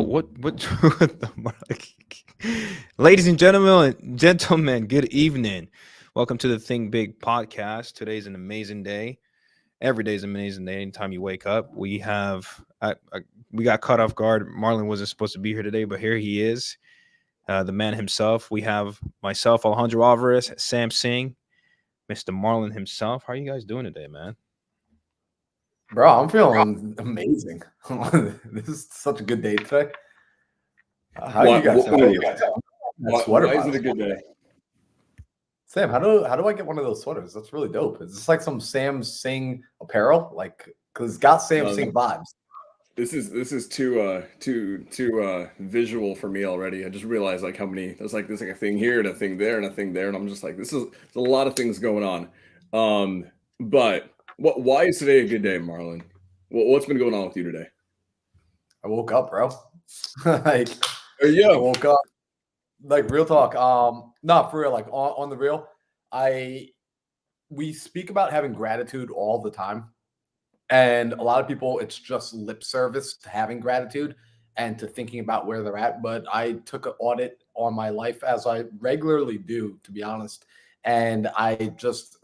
what ladies and gentlemen, good evening. Welcome to the Think Big podcast. Today's an amazing day. Every day is an amazing day. Anytime you wake up, we got caught off guard. Marlon wasn't supposed to be here today, but here he is, the man himself. We have myself, Alejandro Alvarez, Sam Singh, Mr. Marlon himself. How are you guys doing today, man? Bro, I'm feeling amazing. This is such a good day today. How are you guys doing? Why is it a good day? Sam, how do I get one of those sweaters? That's really dope. Is this like some Sam Singh apparel? Like, because it's got Sam Singh vibes. This is too visual for me already. I just realized like how many there's like a thing here and a thing there and a thing there, and I'm just like, there's a lot of things going on. But why is today a good day, Marlon? What's been going on with you today? I woke up, bro. I woke up. Like, real talk. Not for real. Like, on the real, we speak about having gratitude all the time, and a lot of people, it's just lip service to having gratitude and to thinking about where they're at. But I took an audit on my life, as I regularly do, to be honest. And I just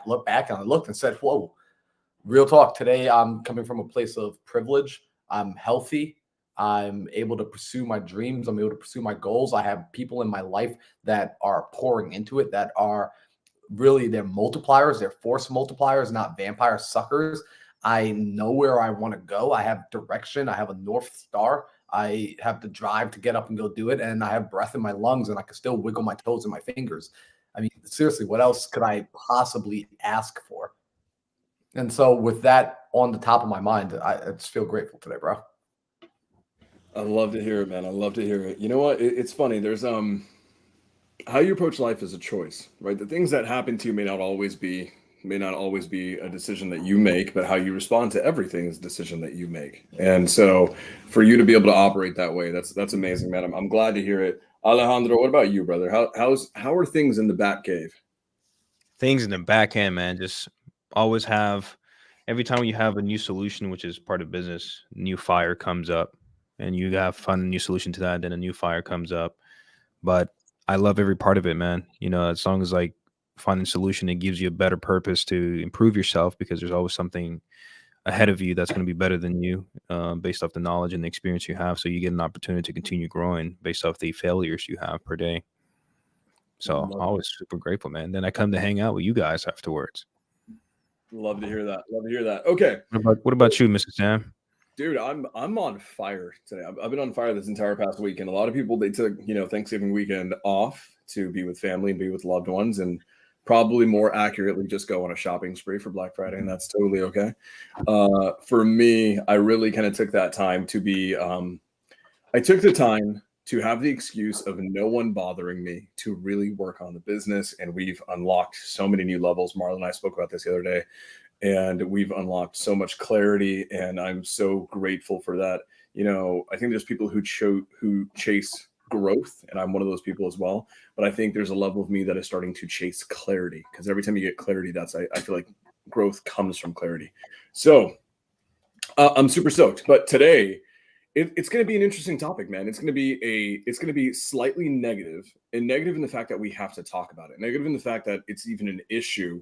looked back, and I looked and said, whoa, real talk. Today, I'm coming from a place of privilege. I'm healthy. I'm able to pursue my dreams. I'm able to pursue my goals. I have people in my life that are pouring into it, that are really, they're multipliers. They're force multipliers, not vampire suckers. I know where I want to go. I have direction. I have a North Star. I have the drive to get up and go do it. And I have breath in my lungs, and I can still wiggle my toes and my fingers. I mean, seriously, what else could I possibly ask for? And so with that on the top of my mind, I just feel grateful today, bro. I love to hear it, man. I love to hear it. You know what? It's funny. There's how you approach life is a choice, right? The things that happen to you may not always be a decision that you make, but how you respond to everything is a decision that you make. And so for you to be able to operate that way, that's amazing, man. I'm glad to hear it. Alejandro, what about you, brother? How are things in the back cave? Things in the back end, man. Just always have, every time you have a new solution, which is part of business, new fire comes up, and you have fun, a new solution to that, then a new fire comes up. But I love every part of it, man. You know, as long as like finding a solution, it gives you a better purpose to improve yourself, because there's always something ahead of you that's going to be better than you, based off the knowledge and the experience you have. So you get an opportunity to continue growing based off the failures you have per day. So I'm always super grateful, man. Then I come to hang out with you guys afterwards. Love to hear that. Love to hear that. Okay. What about you, Mr. Sam? Dude, I'm on fire today. I've been on fire this entire past week, and a lot of people, they took Thanksgiving weekend off to be with family and be with loved ones, and probably more accurately just go on a shopping spree for Black Friday, and that's totally okay. For me, I really kind of took that time to be. I took the time to have the excuse of no one bothering me to really work on the business, and we've unlocked so many new levels. Marlon and I spoke about this the other day. And we've unlocked so much clarity, and I'm so grateful for that. You know, I think there's people who chase growth, and I'm one of those people as well. But I think there's a level of me that is starting to chase clarity, because every time you get clarity, I feel like growth comes from clarity. So I'm super stoked. But today, it's going to be an interesting topic, man. It's going to be slightly negative, and negative in the fact that we have to talk about it. Negative in the fact that it's even an issue.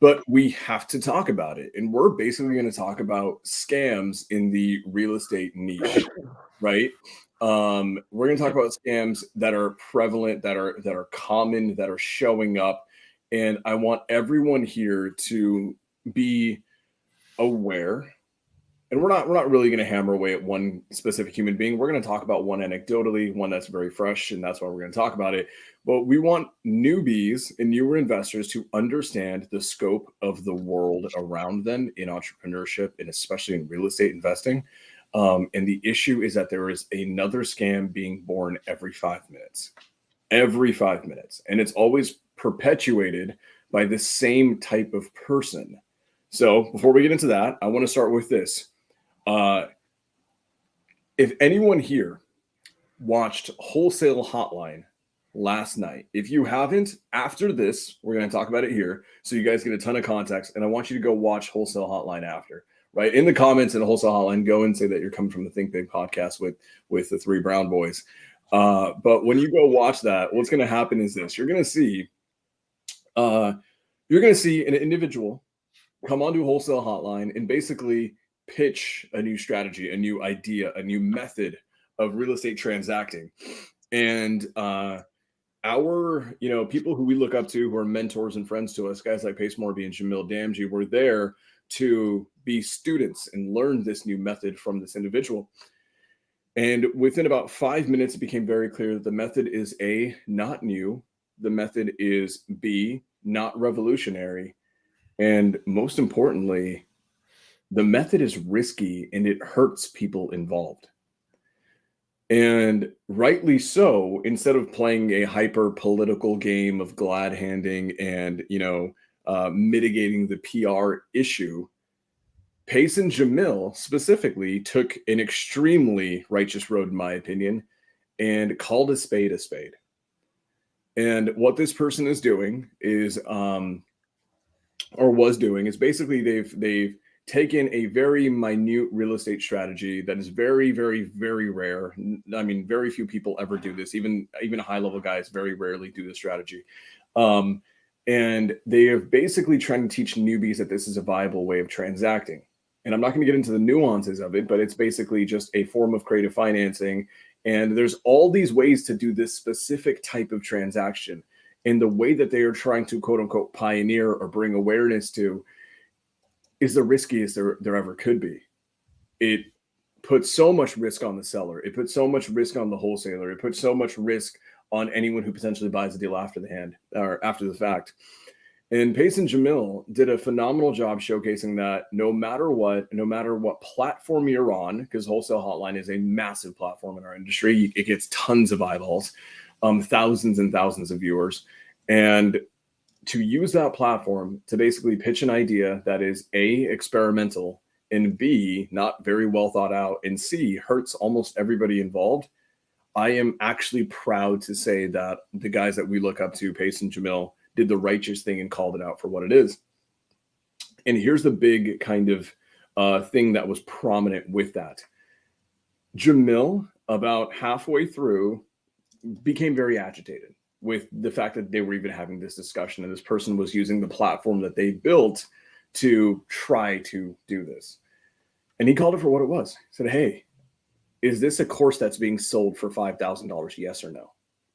But we have to talk about it. And we're basically going to talk about scams in the real estate niche, right? We're going to talk about scams that are prevalent, that are common, that are showing up. And I want everyone here to be aware. And we're not really going to hammer away at one specific human being. We're going to talk about one anecdotally, one that's very fresh, and that's why we're going to talk about it. But we want newbies and newer investors to understand the scope of the world around them in entrepreneurship, and especially in real estate investing. And the issue is that there is another scam being born every 5 minutes. Every 5 minutes. And it's always perpetuated by the same type of person. So before we get into that, I want to start with this. If anyone here watched Wholesale Hotline last night, if you haven't, after this, we're going to talk about it here, so you guys get a ton of context, and I want you to go watch Wholesale Hotline after. right? In the comments in the Wholesale Hotline, go and say that you're coming from the Think Big podcast with the three brown boys. But when you go watch that, what's going to happen is this: you're going to see an individual come onto a Wholesale Hotline and basically pitch a new strategy, a new idea, a new method of real estate transacting. And our, people who we look up to, who are mentors and friends to us, guys like Pace Morby and Jamil Damji, were there to be students and learn this new method from this individual. And within about 5 minutes, it became very clear that the method is A, not new. The method is B, not revolutionary. And most importantly, the method is risky and it hurts people involved. And rightly so, instead of playing a hyper political game of glad handing and, mitigating the PR issue, Pace and Jamil specifically took an extremely righteous road, in my opinion, and called a spade a spade. And what this person is doing is, was doing, is basically they've taken a very minute real estate strategy that is very, very, very rare. I mean, very few people ever do this. Even high level guys very rarely do this strategy. And they are basically trying to teach newbies that this is a viable way of transacting. And I'm not going to get into the nuances of it, but it's basically just a form of creative financing. And there's all these ways to do this specific type of transaction. And the way that they are trying to, quote unquote, pioneer or bring awareness to is the riskiest there ever could be. It puts so much risk on the seller. It puts so much risk on the wholesaler. It puts so much risk on anyone who potentially buys a deal after the fact. And Pace and Jamil did a phenomenal job showcasing that no matter what platform you're on, because Wholesale Hotline is a massive platform in our industry, it gets tons of eyeballs, thousands and thousands of viewers. And to use that platform to basically pitch an idea that is A, experimental, and B, not very well thought out, and C, hurts almost everybody involved, I am actually proud to say that the guys that we look up to, Pace and Jamil, did the righteous thing and called it out for what it is. And here's the big kind of thing that was prominent with that. Jamil, about halfway through, became very agitated with the fact that they were even having this discussion, and this person was using the platform that they built to try to do this. And he called it for what it was. He said, hey, is this a course that's being sold for $5,000? Yes or no?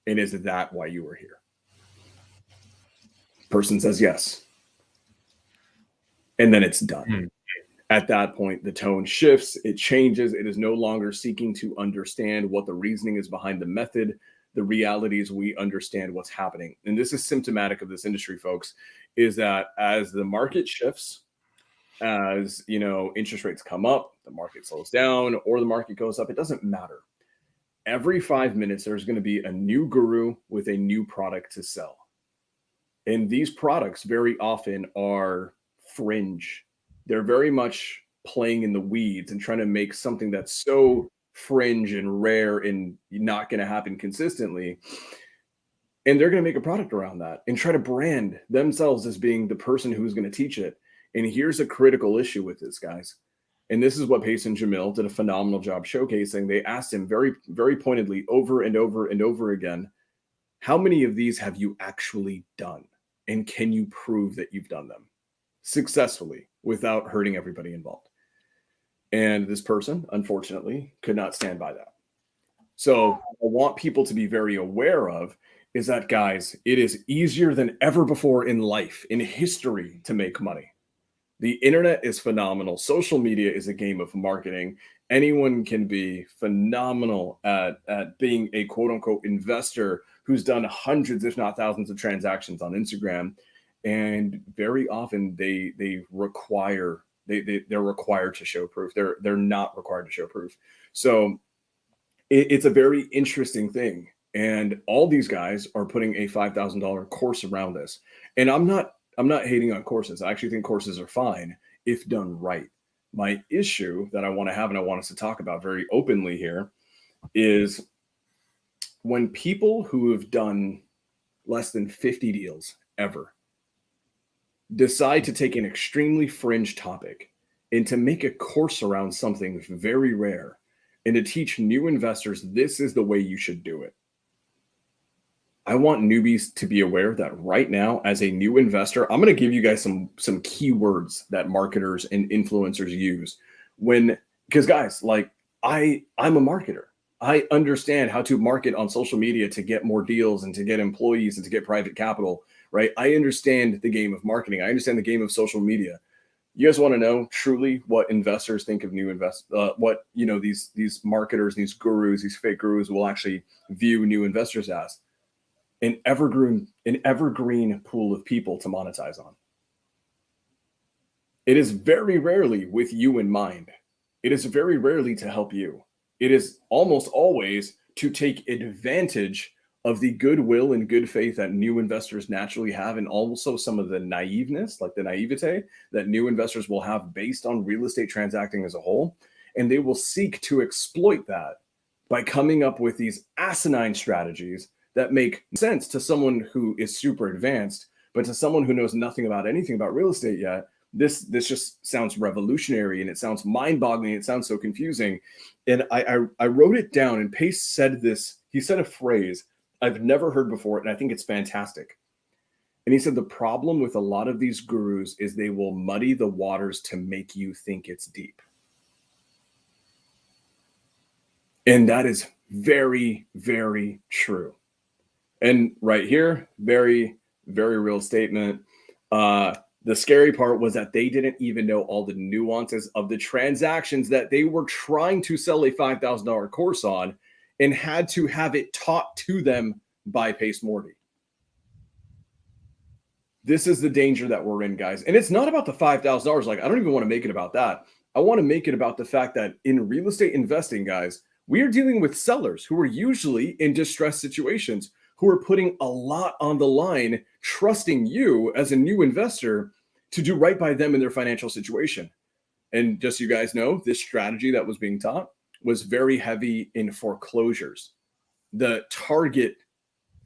And is that why you were here? Person says yes. And then it's done. At that point, the tone shifts, it changes. It is no longer seeking to understand what the reasoning is behind the method. The reality is we understand what's happening. And this is symptomatic of this industry, folks, is that as the market shifts, as interest rates come up, the market slows down, or the market goes up, it doesn't matter. Every 5 minutes, there's going to be a new guru with a new product to sell. And these products very often are fringe. They're very much playing in the weeds and trying to make something that's so fringe and rare and not going to happen consistently. And they're going to make a product around that and try to brand themselves as being the person who's going to teach it. And here's a critical issue with this, guys. And this is what Pace and Jamil did a phenomenal job showcasing. They asked him very, very pointedly over and over and over again, how many of these have you actually done? And can you prove that you've done them successfully without hurting everybody involved? And this person, unfortunately, could not stand by that. So I want people to be very aware of is that, guys, it is easier than ever before in life, in history, to make money. The internet is phenomenal. Social media is a game of marketing. Anyone can be phenomenal at being a quote unquote investor who's done hundreds, if not thousands of transactions on Instagram. And very often they're required to show proof. They're not required to show proof. So it's a very interesting thing. And all these guys are putting a $5,000 course around this. And I'm not hating on courses. I actually think courses are fine if done right. My issue that I want to have and I want us to talk about very openly here is when people who have done less than 50 deals ever decide to take an extremely fringe topic and to make a course around something very rare and to teach new investors this is the way you should do it. I want newbies to be aware that right now, as a new investor, I'm going to give you guys some keywords that marketers and influencers use because guys, like I'm a marketer. I understand how to market on social media to get more deals and to get employees and to get private capital, right? I understand the game of marketing. I understand the game of social media. You guys want to know truly what investors think of what these marketers, these gurus, these fake gurus will actually view new investors as an evergreen pool of people to monetize on. It is very rarely with you in mind. It is very rarely to help you. It is almost always to take advantage of the goodwill and good faith that new investors naturally have, and also some of the naiveness, like the naivete that new investors will have based on real estate transacting as a whole. And they will seek to exploit that by coming up with these asinine strategies that make sense to someone who is super advanced, but to someone who knows nothing about anything about real estate yet, this just sounds revolutionary, and it sounds mind-boggling. It sounds so confusing. And I wrote it down, and Pace said this. He said a phrase I've never heard before, and I think it's fantastic. And he said, the problem with a lot of these gurus is they will muddy the waters to make you think it's deep. And that is very, very true. And right here, very, very real statement. The scary part was that they didn't even know all the nuances of the transactions that they were trying to sell a $5,000 course on, and had to have it taught to them by Pace Morty. This is the danger that we're in, guys. And it's not about the $5,000. Like, I don't even want to make it about that. I want to make it about the fact that in real estate investing, guys, we are dealing with sellers who are usually in distressed situations, who are putting a lot on the line, trusting you as a new investor to do right by them in their financial situation. And just so you guys know, this strategy that was being taught was very heavy in foreclosures. The target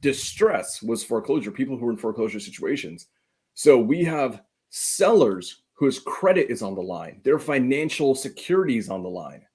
distress was foreclosure, people who are in foreclosure situations. So we have sellers whose credit is on the line, their financial security is on the line.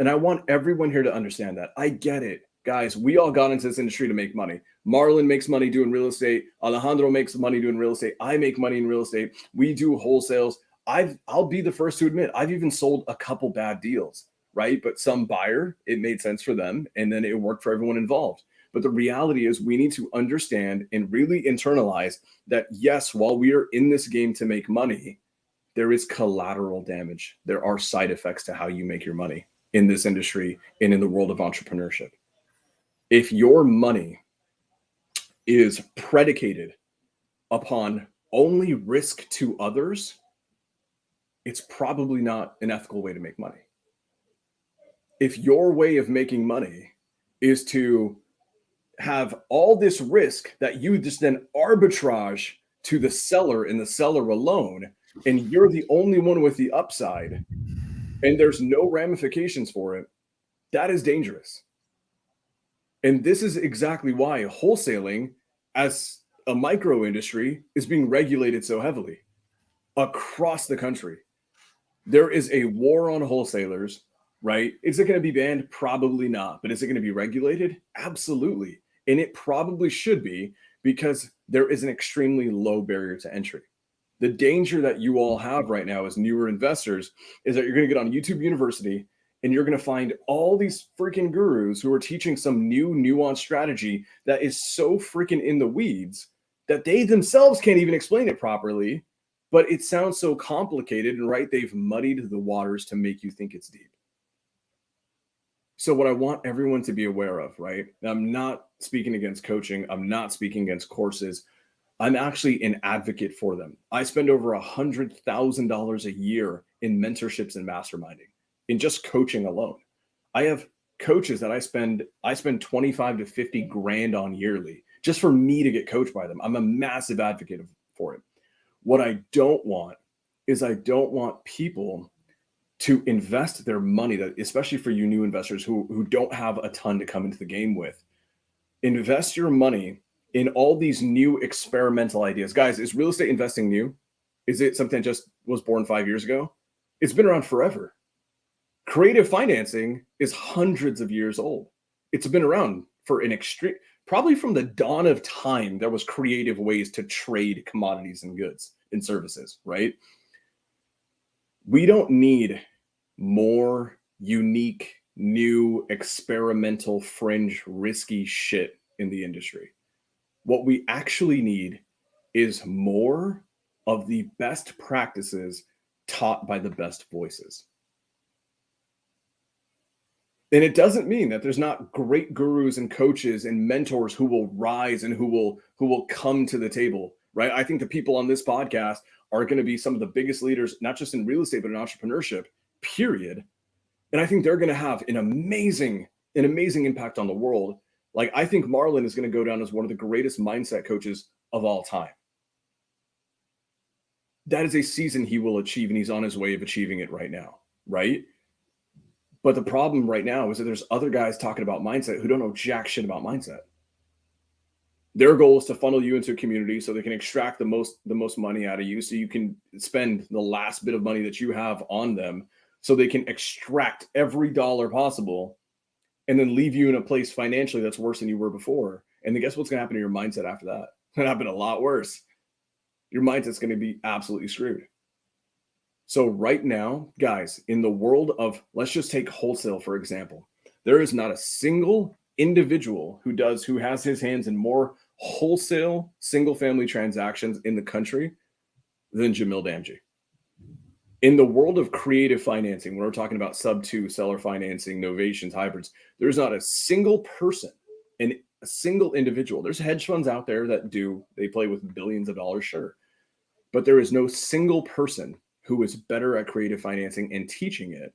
And I want everyone here to understand that. I get it. Guys, we all got into this industry to make money. Marlon makes money doing real estate. Alejandro makes money doing real estate. I make money in real estate. We do wholesales. I'll be the first to admit, I've even sold a couple bad deals, right? But some buyer, it made sense for them, and then it worked for everyone involved. But the reality is we need to understand and really internalize that, yes, while we are in this game to make money, there is collateral damage. There are side effects to how you make your money in this industry and in the world of entrepreneurship. If your money is predicated upon only risk to others, it's probably not an ethical way to make money. If your way of making money is to have all this risk that you just then arbitrage to the seller and the seller alone, and you're the only one with the upside, and there's no ramifications for it, that is dangerous. And this is exactly why wholesaling as a micro industry is being regulated so heavily across the country. There is a war on wholesalers, right? Is it going to be banned? Probably not. But is it going to be regulated? Absolutely. And it probably should be, because there is an extremely low barrier to entry. The danger that you all have right now as newer investors is that you're going to get on YouTube University and you're going to find all these freaking gurus who are teaching some new nuanced strategy that is so freaking in the weeds that they themselves can't even explain it properly, but it sounds so complicated, and right, they've muddied the waters to make you think it's deep. So what I want everyone to be aware of, right? I'm not speaking against coaching. I'm not speaking against courses. I'm actually an advocate for them. I spend over $100,000 a year in mentorships and masterminding, in just coaching alone. I have coaches that I spend 25 to 50 grand on yearly just for me to get coached by them. I'm a massive advocate for it. What I don't want is I don't want people to invest their money, that especially for you new investors who don't have a ton to come into the game with. Invest your money in all these new experimental ideas. Guys, is real estate investing new? Is it something that just was born 5 years ago? It's been around forever. Creative financing is hundreds of years old. It's been around for an extreme, probably from the dawn of time, there was creative ways to trade commodities and goods and services, right? We don't need more unique, new, experimental, fringe, risky shit in the industry. What we actually need is more of the best practices taught by the best voices. And it doesn't mean that there's not great gurus and coaches and mentors who will rise and who will come to the table, right? I think the people on this podcast are going to be some of the biggest leaders, not just in real estate, but in entrepreneurship, period. And I think they're going to have an amazing impact on the world. Like, I think Marlon is going to go down as one of the greatest mindset coaches of all time. That is a season he will achieve, and he's on his way of achieving it right now, right? But the problem right now is that there's other guys talking about mindset who don't know jack shit about mindset. Their goal is to funnel you into a community so they can extract the most money out of you, so you can spend the last bit of money that you have on them, so they can extract every dollar possible and then leave you in a place financially that's worse than you were before. And then guess what's going to happen to your mindset after that? It's going to happen a lot worse. Your mindset's going to be absolutely screwed. So right now, guys, in the world of, let's just take wholesale, for example, there is not a single individual who has his hands in more wholesale single-family transactions in the country than Jamil Damji. In the world of creative financing, when we're talking about sub-2 seller financing, novations, hybrids, there's not a single person and a single individual. There's hedge funds out there that they play with billions of dollars, sure. But there is no single person who is better at creative financing and teaching it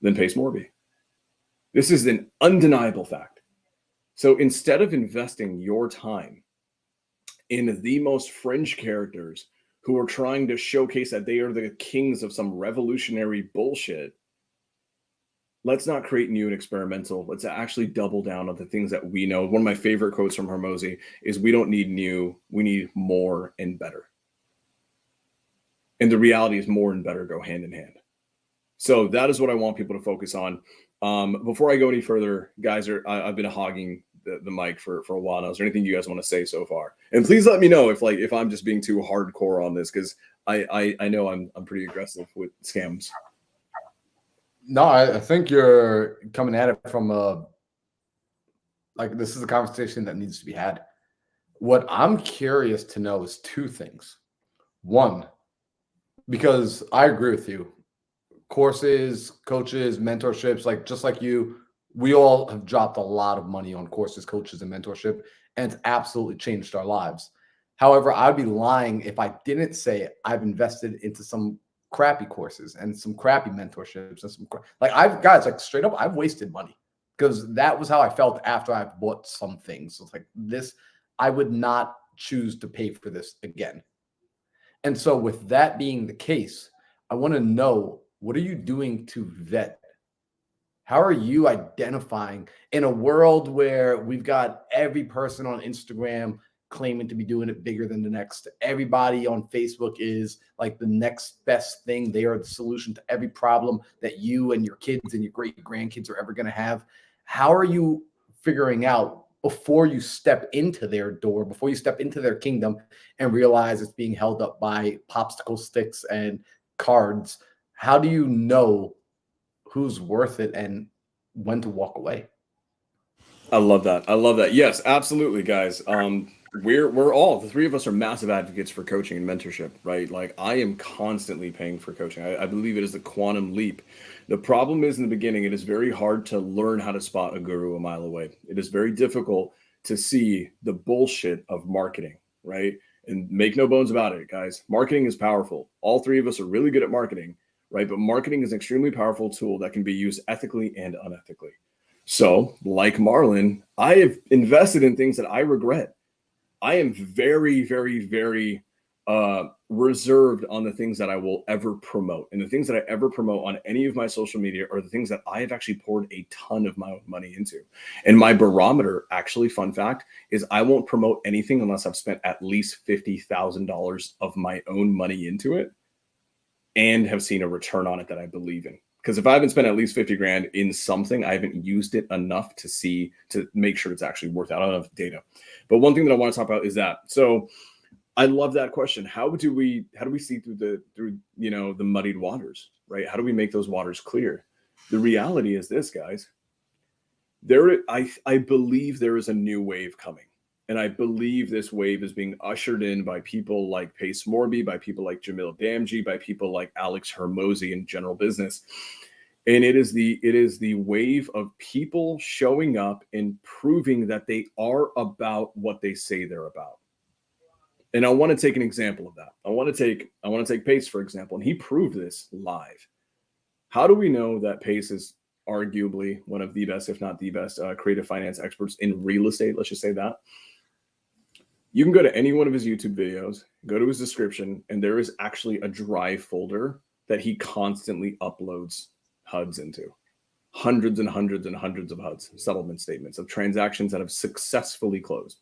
than Pace Morby. This is an undeniable fact. So instead of investing your time in the most fringe characters who are trying to showcase that they are the kings of some revolutionary bullshit, let's not create new and experimental. Let's actually double down on the things that we know. One of my favorite quotes from Hormozi is, we don't need new, we need more and better. And the reality is more and better go hand in hand. So that is what I want people to focus on. Before I go any further, guys, I've been hogging the mic for a while now. Is there anything you guys want to say so far? And please let me know if I'm just being too hardcore on this, because I know I'm pretty aggressive with scams. No, I think you're coming at it from this is a conversation that needs to be had. What I'm curious to know is two things. One, because I agree with you, courses, coaches, mentorships, just like you, we all have dropped a lot of money on courses, coaches, and mentorship, and it's absolutely changed our lives. However, I'd be lying if I didn't say I've invested into some crappy courses and some crappy mentorships and straight up, I've wasted money, because that was how I felt after I bought some things. So it's like this, I would not choose to pay for this again. And so with that being the case, I want to know, what are you doing to vet? How are you identifying in a world where we've got every person on Instagram claiming to be doing it bigger than the next? Everybody on Facebook is like the next best thing. They are the solution to every problem that you and your kids and your great grandkids are ever going to have. How are you figuring out, before you step into their door, before you step into their kingdom and realize it's being held up by popsicle sticks and cards, how do you know who's worth it and when to walk away? I love that. Yes, absolutely, guys. We're all, the three of us are massive advocates for coaching and mentorship, right? Like, I am constantly paying for coaching. I believe it is the quantum leap. The problem is, in the beginning, it is very hard to learn how to spot a guru a mile away. It is very difficult to see the bullshit of marketing, right? And make no bones about it, guys. Marketing is powerful. All three of us are really good at marketing, right? But marketing is an extremely powerful tool that can be used ethically and unethically. So, like Marlon, I have invested in things that I regret. I am very, very, very reserved on the things that I will ever promote. And the things that I ever promote on any of my social media are the things that I have actually poured a ton of my own money into. And my barometer, actually, fun fact, is I won't promote anything unless I've spent at least $50,000 of my own money into it. and have seen a return on it that I believe in. Because if I haven't spent at least 50 grand in something, I haven't used it enough to make sure it's actually worth it. I don't have data. But one thing that I want to talk about is that. So I love that question. How do we see through the muddied waters, right? How do we make those waters clear? The reality is this, guys. I believe there is a new wave coming. And I believe this wave is being ushered in by people like Pace Morby, by people like Jamil Damji, by people like Alex Hermosi in general business. And it is the wave of people showing up and proving that they are about what they say they're about. And I want to take an example of that. I want to take Pace, for example, and he proved this live. How do we know that Pace is arguably one of the best, if not the best, creative finance experts in real estate? Let's just say that. You can go to any one of his YouTube videos, go to his description, and there is actually a drive folder that he constantly uploads HUDs into. Hundreds and hundreds and hundreds of HUDs, settlement statements of transactions that have successfully closed.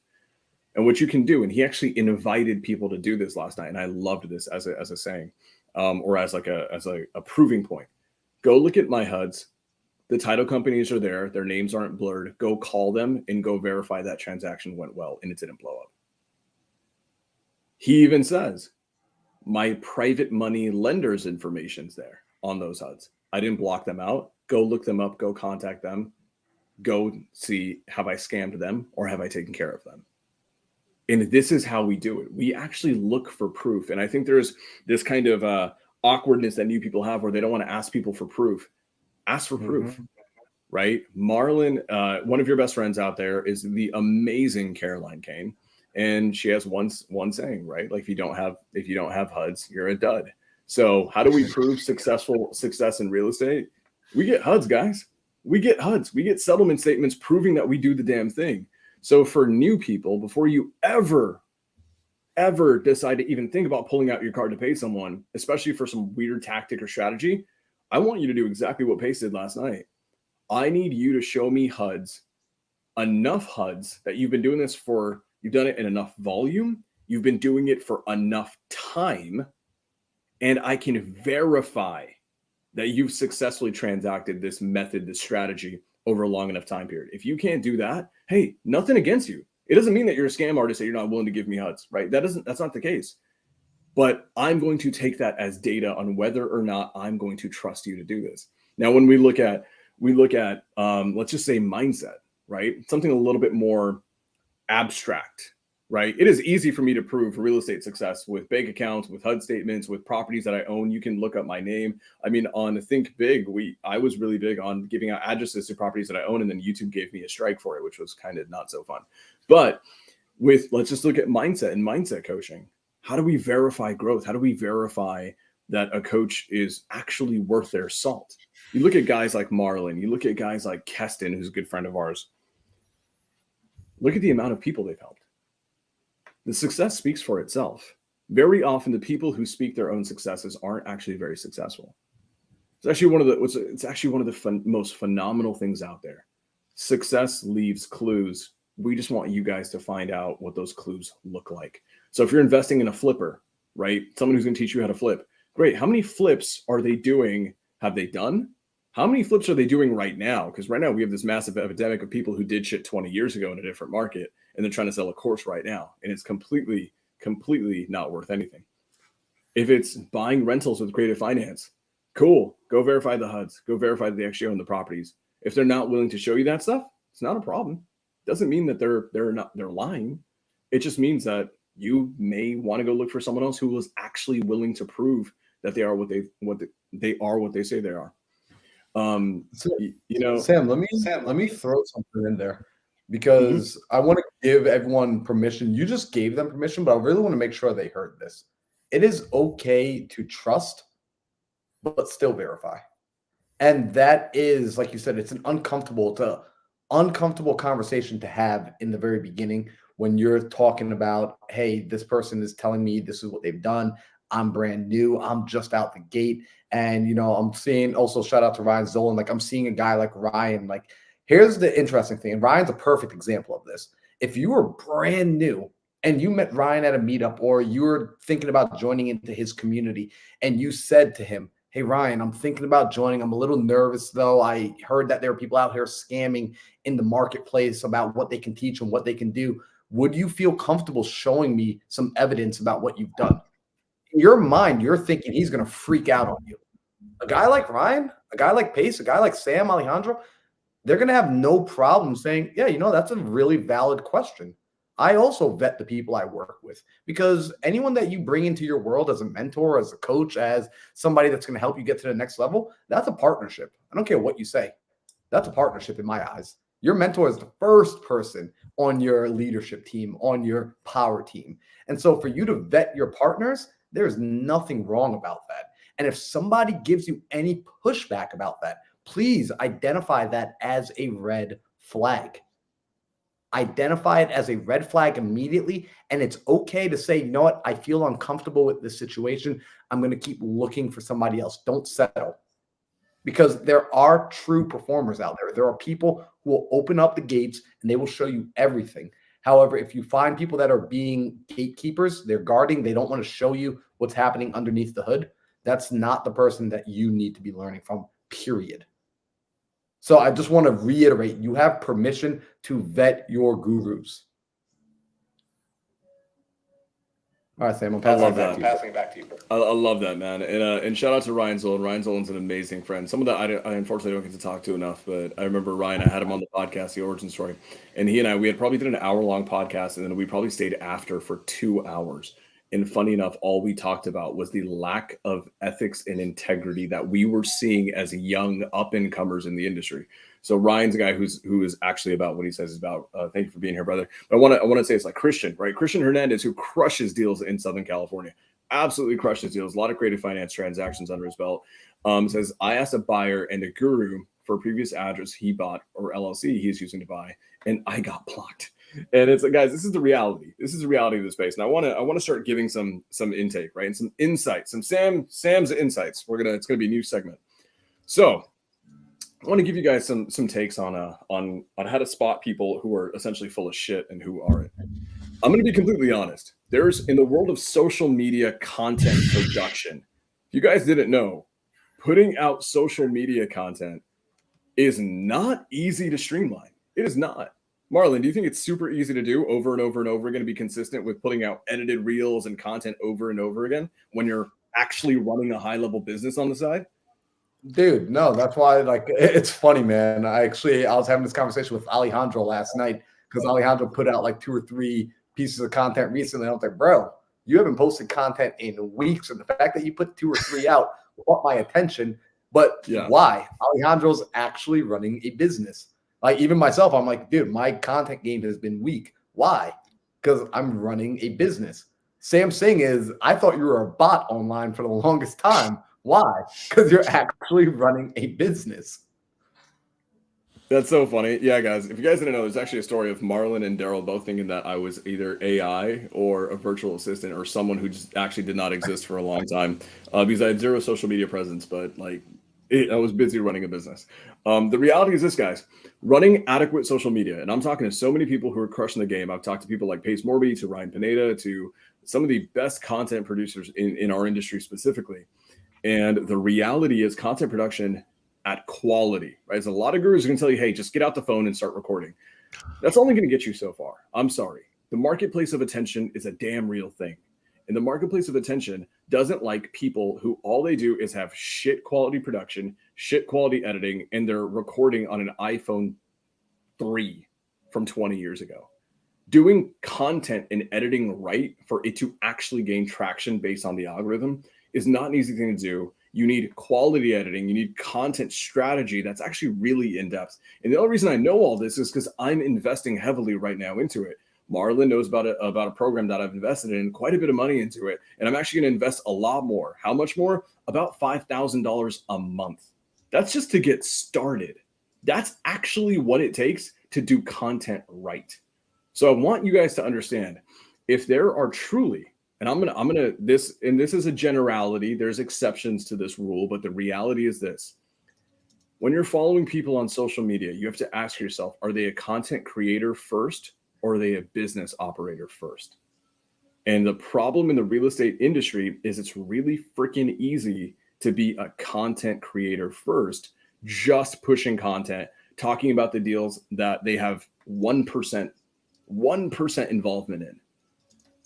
And what you can do, and he actually invited people to do this last night, and I loved this as a saying, or as a proving point. Go look at my HUDs. The title companies are there. Their names aren't blurred. Go call them and go verify that transaction went well and it didn't blow up. He even says, my private money lender's information's there on those HUDs. I didn't block them out. Go look them up. Go contact them. Go see, have I scammed them or have I taken care of them? And this is how we do it. We actually look for proof. And I think there's this kind of awkwardness that new people have where they don't want to ask people for proof. Ask for proof, right? Marlon, one of your best friends out there is the amazing Caroline Kane. And she has one saying, right? Like if you don't have HUDs, you're a dud. So how do we prove success in real estate? We get HUDs, guys. We get HUDs. We get settlement statements proving that we do the damn thing. So for new people, before you ever decide to even think about pulling out your card to pay someone, especially for some weird tactic or strategy, I want you to do exactly what Pace did last night. I need you to show me HUDs, enough HUDs that you've been doing this for. You've done it in enough volume. You've been doing it for enough time. And I can verify that you've successfully transacted this method, this strategy over a long enough time period. If you can't do that, hey, nothing against you. It doesn't mean that you're a scam artist that you're not willing to give me HUDs, right? That's not the case. But I'm going to take that as data on whether or not I'm going to trust you to do this. Now, when we look at let's just say mindset, right? Something a little bit more abstract, right? It is easy for me to prove real estate success with bank accounts, with HUD statements, with properties that I own. You can look up my name. I mean, on Think Big, I was really big on giving out addresses to properties that I own, and then YouTube gave me a strike for it, which was kind of not so fun. But let's just look at mindset and mindset coaching. How do we verify growth? How do we verify that a coach is actually worth their salt? You look at guys like Marlon, you look at guys like Keston, who's a good friend of ours. Look at the amount of people they've helped. The success speaks for itself. Very often, the people who speak their own successes aren't actually very successful. It's actually one of the most phenomenal things out there. Success leaves clues. We just want you guys to find out what those clues look like. So if you're investing in a flipper, right? Someone who's going to teach you how to flip. Great. How many flips are they doing? Have they done? How many flips are they doing right now? Because right now we have this massive epidemic of people who did shit 20 years ago in a different market, and they're trying to sell a course right now. And it's completely not worth anything. If it's buying rentals with creative finance, cool. Go verify the HUDs. Go verify that they actually own the properties. If they're not willing to show you that stuff, it's not a problem. Doesn't mean that they're lying. It just means that you may want to go look for someone else who was actually willing to prove that they are what they say they are. Sam, let me throw something in there because I want to give everyone permission. You just gave them permission, but I really want to make sure they heard this. It is okay to trust, but still verify. And that is, like you said, it's an uncomfortable conversation to have in the very beginning when you're talking about, hey, this person is telling me this is what they've done. I'm brand new. I'm just out the gate. And, I'm seeing also shout out to Ryan Zolan. Like I'm seeing a guy like Ryan, like here's the interesting thing. And Ryan's a perfect example of this. If you were brand new and you met Ryan at a meetup, or you were thinking about joining into his community, and you said to him, "Hey, Ryan, I'm thinking about joining. I'm a little nervous, though. I heard that there are people out here scamming in the marketplace about what they can teach and what they can do. Would you feel comfortable showing me some evidence about what you've done?" In your mind, you're thinking he's going to freak out on you. A guy like Ryan, a guy like Pace, a guy like Sam Alejandro, they're going to have no problem saying, "Yeah, that's a really valid question." I also vet the people I work with, because anyone that you bring into your world as a mentor, as a coach, as somebody that's going to help you get to the next level, that's a partnership. I don't care what you say. That's a partnership in my eyes. Your mentor is the first person on your leadership team, on your power team. And so for you to vet your partners, there's nothing wrong about that. And if somebody gives you any pushback about that, please identify that as a red flag. Identify it as a red flag immediately. And it's okay to say, "You know what? I feel uncomfortable with this situation. I'm going to keep looking for somebody else." Don't settle, because there are true performers out there. There are people who will open up the gates and they will show you everything. However, if you find people that are being gatekeepers, they're guarding, they don't want to show you what's happening underneath the hood, that's not the person that you need to be learning from, period. So I just want to reiterate, you have permission to vet your gurus. All right, Sam, I'm passing it back to you. I love that, man. And shout out to Ryan Zolan. Ryan Zolan's an amazing friend. Someone that I unfortunately don't get to talk to enough, but I remember Ryan, I had him on the podcast, The Origin Story. And he and I, we had probably did an hour-long podcast, and then we probably stayed after for 2 hours. And funny enough, all we talked about was the lack of ethics and integrity that we were seeing as young up-and-comers in the industry. So Ryan's a guy who is actually about what he says is about. Thank you for being here, brother. But I want to say it's like Christian, right? Christian Hernandez, who crushes deals in Southern California, absolutely crushes deals. A lot of creative finance transactions under his belt. Says, I asked a buyer and a guru for a previous address he bought or LLC he's using to buy, and I got blocked. And it's like, guys, this is the reality. This is the reality of the space. And I want to start giving some intake, right? And some insights, some Sam's insights. It's gonna be a new segment. So I want to give you guys some takes on how to spot people who are essentially full of shit and who aren't. I'm going to be completely honest. There's, in the world of social media content production, if you guys didn't know, putting out social media content is not easy to streamline. It is not. Marlon, do you think it's super easy to do over and over and over again, to be consistent with putting out edited reels and content over and over again when you're actually running a high-level business on the side? Dude, no, that's why, like, it's funny, man. I was having this conversation with Alejandro last night, because Alejandro put out like 2 or 3 pieces of content recently. I was like, "Bro, you haven't posted content in weeks." And the fact that you put 2 or 3 out caught my attention. But why? Alejandro's actually running a business. Like, even myself, I'm like, dude, my content game has been weak. Why? Because I'm running a business. Sam Singh is, I thought you were a bot online for the longest time. Why? Because you're actually running a business. That's so funny. Yeah, guys, if you guys didn't know, there's actually a story of Marlon and Daryl both thinking that I was either AI or a virtual assistant or someone who just actually did not exist for a long time, because I had 0 social media presence, but like I was busy running a business. The reality is this, guys, running adequate social media, and I'm talking to so many people who are crushing the game. I've talked to people like Pace Morby, to Ryan Pineda, to some of the best content producers in our industry specifically. And the reality is content production at quality, right? There's a lot of gurus who can tell you, hey, just get out the phone and start recording. That's only going to get you so far. I'm sorry. The marketplace of attention is a damn real thing. And the marketplace of attention doesn't like people who all they do is have shit quality production, shit quality editing, and they're recording on an iPhone 3 from 20 years ago. Doing content and editing right for it to actually gain traction based on the algorithm is not an easy thing to do. You need quality editing. You need content strategy that's actually really in depth. And the only reason I know all this is because I'm investing heavily right now into it. Marlon knows about a program that I've invested in quite a bit of money into it. And I'm actually going to invest a lot more. How much more? About $5,000 a month. That's just to get started. That's actually what it takes to do content right. So I want you guys to understand, if there are truly, and I'm gonna this is a generality, there's exceptions to this rule, but the reality is this: when you're following people on social media, you have to ask yourself, are they a content creator first, or are they a business operator first? And the problem in the real estate industry is it's really freaking easy to be a content creator first, just pushing content, talking about the deals that they have 1% involvement in,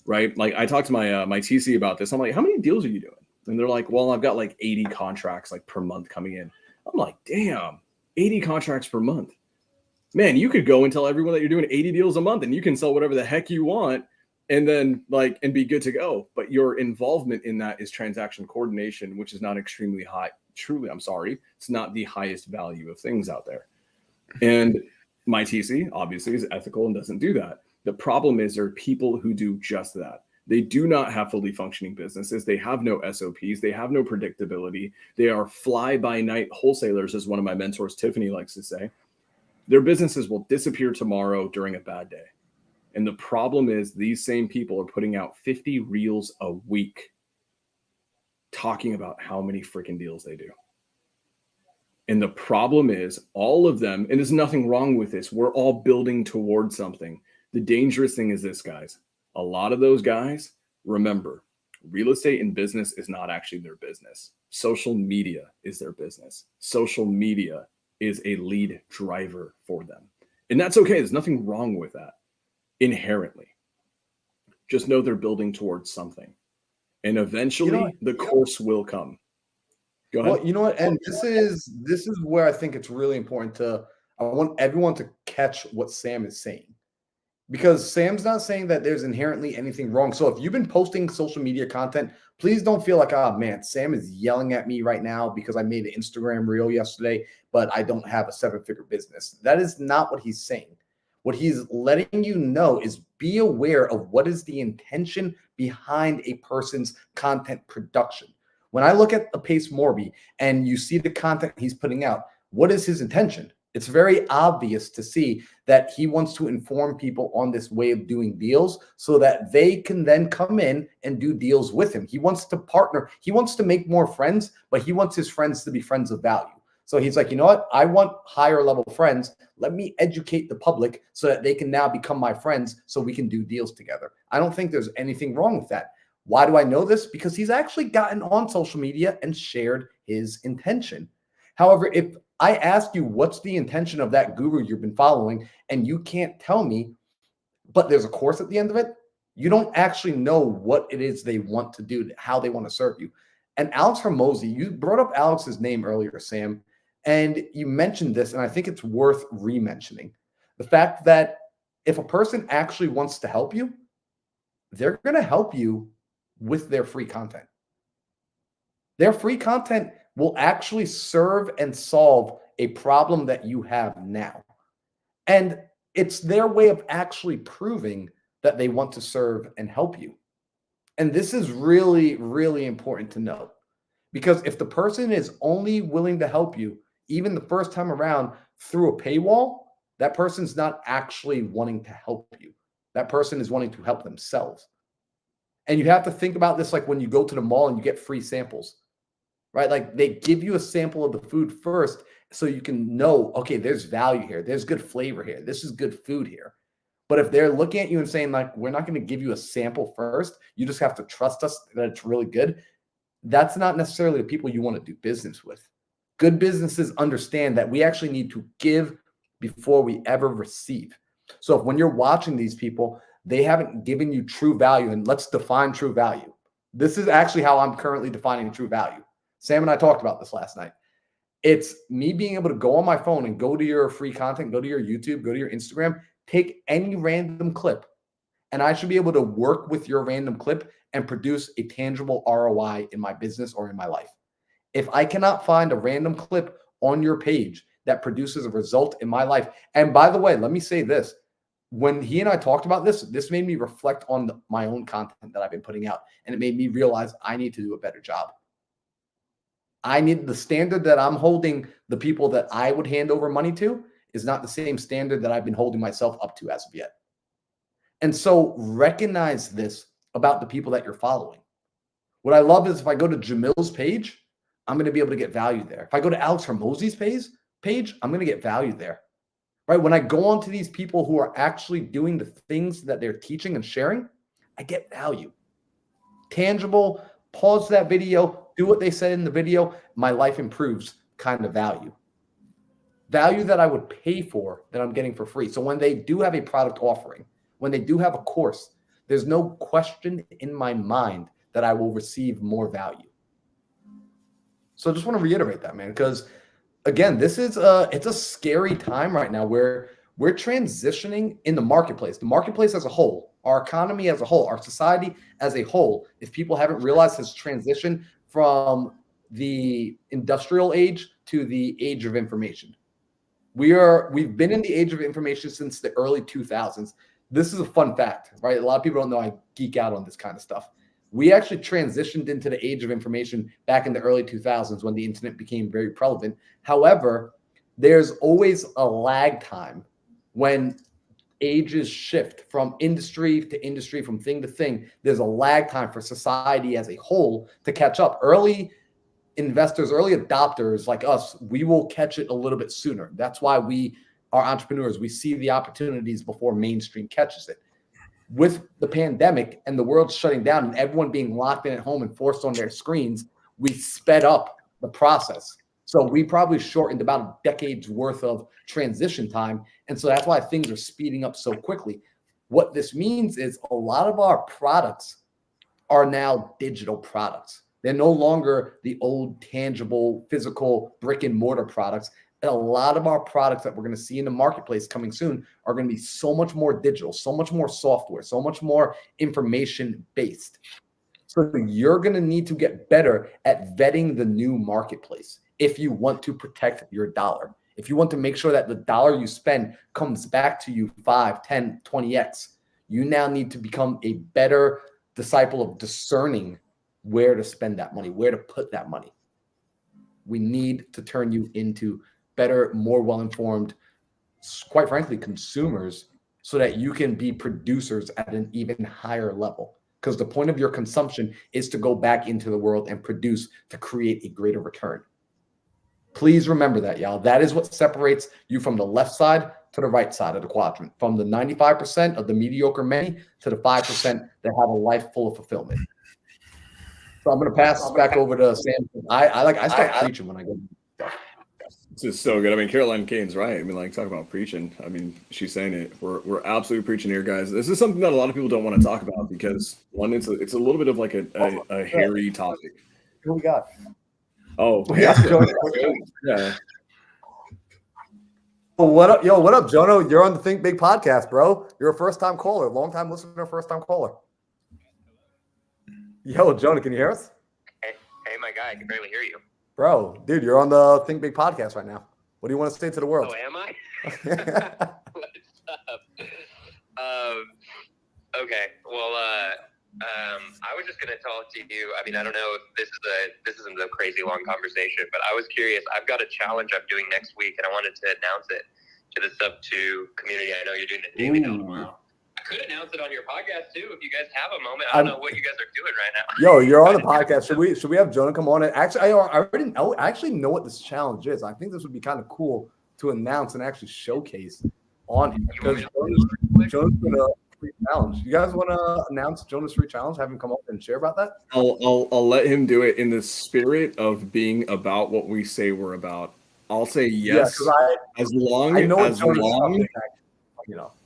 right? Like I talked to my TC about this. I'm like, how many deals are you doing? And they're like, well, I've got like 80 contracts like per month coming in. I'm like, damn, 80 contracts per month. Man, you could go and tell everyone that you're doing 80 deals a month and you can sell whatever the heck you want and then like and be good to go. But your involvement in that is transaction coordination, which is not extremely high. Truly, I'm sorry, it's not the highest value of things out there. And my TC obviously is ethical and doesn't do that. The problem is there are people who do just that. They do not have fully functioning businesses. They have no SOPs. They have no predictability. They are fly-by-night wholesalers, as one of my mentors, Tiffany, likes to say. Their businesses will disappear tomorrow during a bad day. And the problem is these same people are putting out 50 reels a week talking about how many freaking deals they do. And the problem is all of them, and there's nothing wrong with this, we're all building towards something. The dangerous thing is this, guys. A lot of those guys, remember, real estate and business is not actually their business. Social media is their business. Social media is a lead driver for them. And that's okay. There's nothing wrong with that inherently. Just know they're building towards something. And eventually the course will come. Go ahead. Well, you know what? And this is where I think it's really important I want everyone to catch what Sam is saying. Because Sam's not saying that there's inherently anything wrong. So if you've been posting social media content, please don't feel like, oh man, Sam is yelling at me right now because I made an Instagram reel yesterday, but I don't have a 7-figure business. That is not what he's saying. What he's letting you know is be aware of what is the intention behind a person's content production. When I look at a Pace Morby and you see the content he's putting out, what is his intention? It's very obvious to see that he wants to inform people on this way of doing deals so that they can then come in and do deals with him. He wants to partner. He wants to make more friends, but he wants his friends to be friends of value. So he's like, you know what? I want higher level friends. Let me educate the public so that they can now become my friends so we can do deals together. I don't think there's anything wrong with that. Why do I know this? Because he's actually gotten on social media and shared his intention. However, if I ask you what's the intention of that guru you've been following and you can't tell me, but there's a course at the end of it, you don't actually know what it is they want to do, how they want to serve you. And Alex Hormozi, you brought up Alex's name earlier, Sam, and you mentioned this, and I think it's worth re-mentioning. The fact that if a person actually wants to help you, they're going to help you with their free content. Their free content will actually serve and solve a problem that you have now. And it's their way of actually proving that they want to serve and help you. And this is really, really important to know. Because if the person is only willing to help you, even the first time around through a paywall, that person's not actually wanting to help you. That person is wanting to help themselves. And you have to think about this like when you go to the mall and you get free samples. Right? Like they give you a sample of the food first so you can know, okay, there's value here. There's good flavor here. This is good food here. But if they're looking at you and saying like, we're not going to give you a sample first, you just have to trust us that it's really good. That's not necessarily the people you want to do business with. Good businesses understand that we actually need to give before we ever receive. So if when you're watching these people, they haven't given you true value, and let's define true value. This is actually how I'm currently defining true value. Sam and I talked about this last night. It's me being able to go on my phone and go to your free content, go to your YouTube, go to your Instagram, take any random clip, and I should be able to work with your random clip and produce a tangible ROI in my business or in my life. If I cannot find a random clip on your page that produces a result in my life, and by the way, let me say this. When he and I talked about this made me reflect on my own content that I've been putting out, and it made me realize I need to do a better job. I need the standard that I'm holding the people that I would hand over money to is not the same standard that I've been holding myself up to as of yet. And so recognize this about the people that you're following. What I love is if I go to Jamil's page, I'm going to be able to get value there. If I go to Alex Hormozi's page, I'm going to get value there. Right? When I go on to these people who are actually doing the things that they're teaching and sharing, I get value. Tangible, pause that video, do what they said in the video, my life improves kind of value. Value that I would pay for that I'm getting for free. So when they do have a product offering, when they do have a course, there's no question in my mind that I will receive more value. So I just want to reiterate that, man, because again, it's a scary time right now where we're transitioning in the marketplace as a whole, our economy as a whole, our society as a whole, if people haven't realized, has transitioned from the industrial age to the age of information. We've been in the age of information since the early 2000s. This is a fun fact, right? A lot of people don't know I geek out on this kind of stuff. We actually transitioned into the age of information back in the early 2000s when the internet became very prevalent. However, there's always a lag time when ages shift from industry to industry, from thing to thing. There's a lag time for society as a whole to catch up. Early investors, early adopters like us, we will catch it a little bit sooner. That's why we are entrepreneurs. We see the opportunities before mainstream catches it. With the pandemic and the world shutting down and everyone being locked in at home and forced on their screens, we sped up the process. So we probably shortened about a decade's worth of transition time. And so that's why things are speeding up so quickly. What this means is a lot of our products are now digital products. They're no longer the old tangible, physical brick and mortar products. And a lot of our products that we're going to see in the marketplace coming soon are going to be so much more digital, so much more software, so much more information based. So you're going to need to get better at vetting the new marketplace if you want to protect your dollar. If you want to make sure that the dollar you spend comes back to you 5, 10, 20x, you now need to become a better disciple of discerning where to spend that money, where to put that money. We need to turn you into better, more well-informed, quite frankly, consumers, so that you can be producers at an even higher level. Because the point of your consumption is to go back into the world and produce to create a greater return. Please remember that, y'all. That is what separates you from the left side to the right side of the quadrant, from the 95% of the mediocre many to the 5% that have a life full of fulfillment. So I'm going to pass back over to Sam. I start preaching when I go. This is so good. I mean, Caroline Kane's right. I mean, like, talk about preaching. I mean, she's saying it. We're absolutely preaching here, guys. This is something that a lot of people don't want to talk about because one, it's a little bit of like a hairy topic. Who we got? Oh, yeah. Yeah. Well, what up, yo? What up, Jono? You're on the Think Big podcast, bro. You're a first-time caller, long-time listener, first-time caller. Yo, Jonah, can you hear us? Hey, my guy, I can barely hear you. Bro, dude, you're on the Think Big podcast right now. What do you want to say to the world? Oh, am I? What's up? Okay. Well, I was just gonna talk to you. I mean, I don't know if this isn't a crazy long conversation, but I was curious. I've got a challenge I'm doing next week, and I wanted to announce it to the Sub2 community. I know you're doing the daily now tomorrow. I could announce it on your podcast too if you guys have a moment. I don't know what you guys are doing right now. Yo, you're on the podcast. Should we have Jonah come on? And actually, I actually know what this challenge is. I think this would be kind of cool to announce and actually showcase on him because Jonah's gonna free challenge. You guys want to announce Jonah's free challenge? Have him come up and share about that. I'll let him do it in the spirit of being about what we say we're about. I'll say yes, as long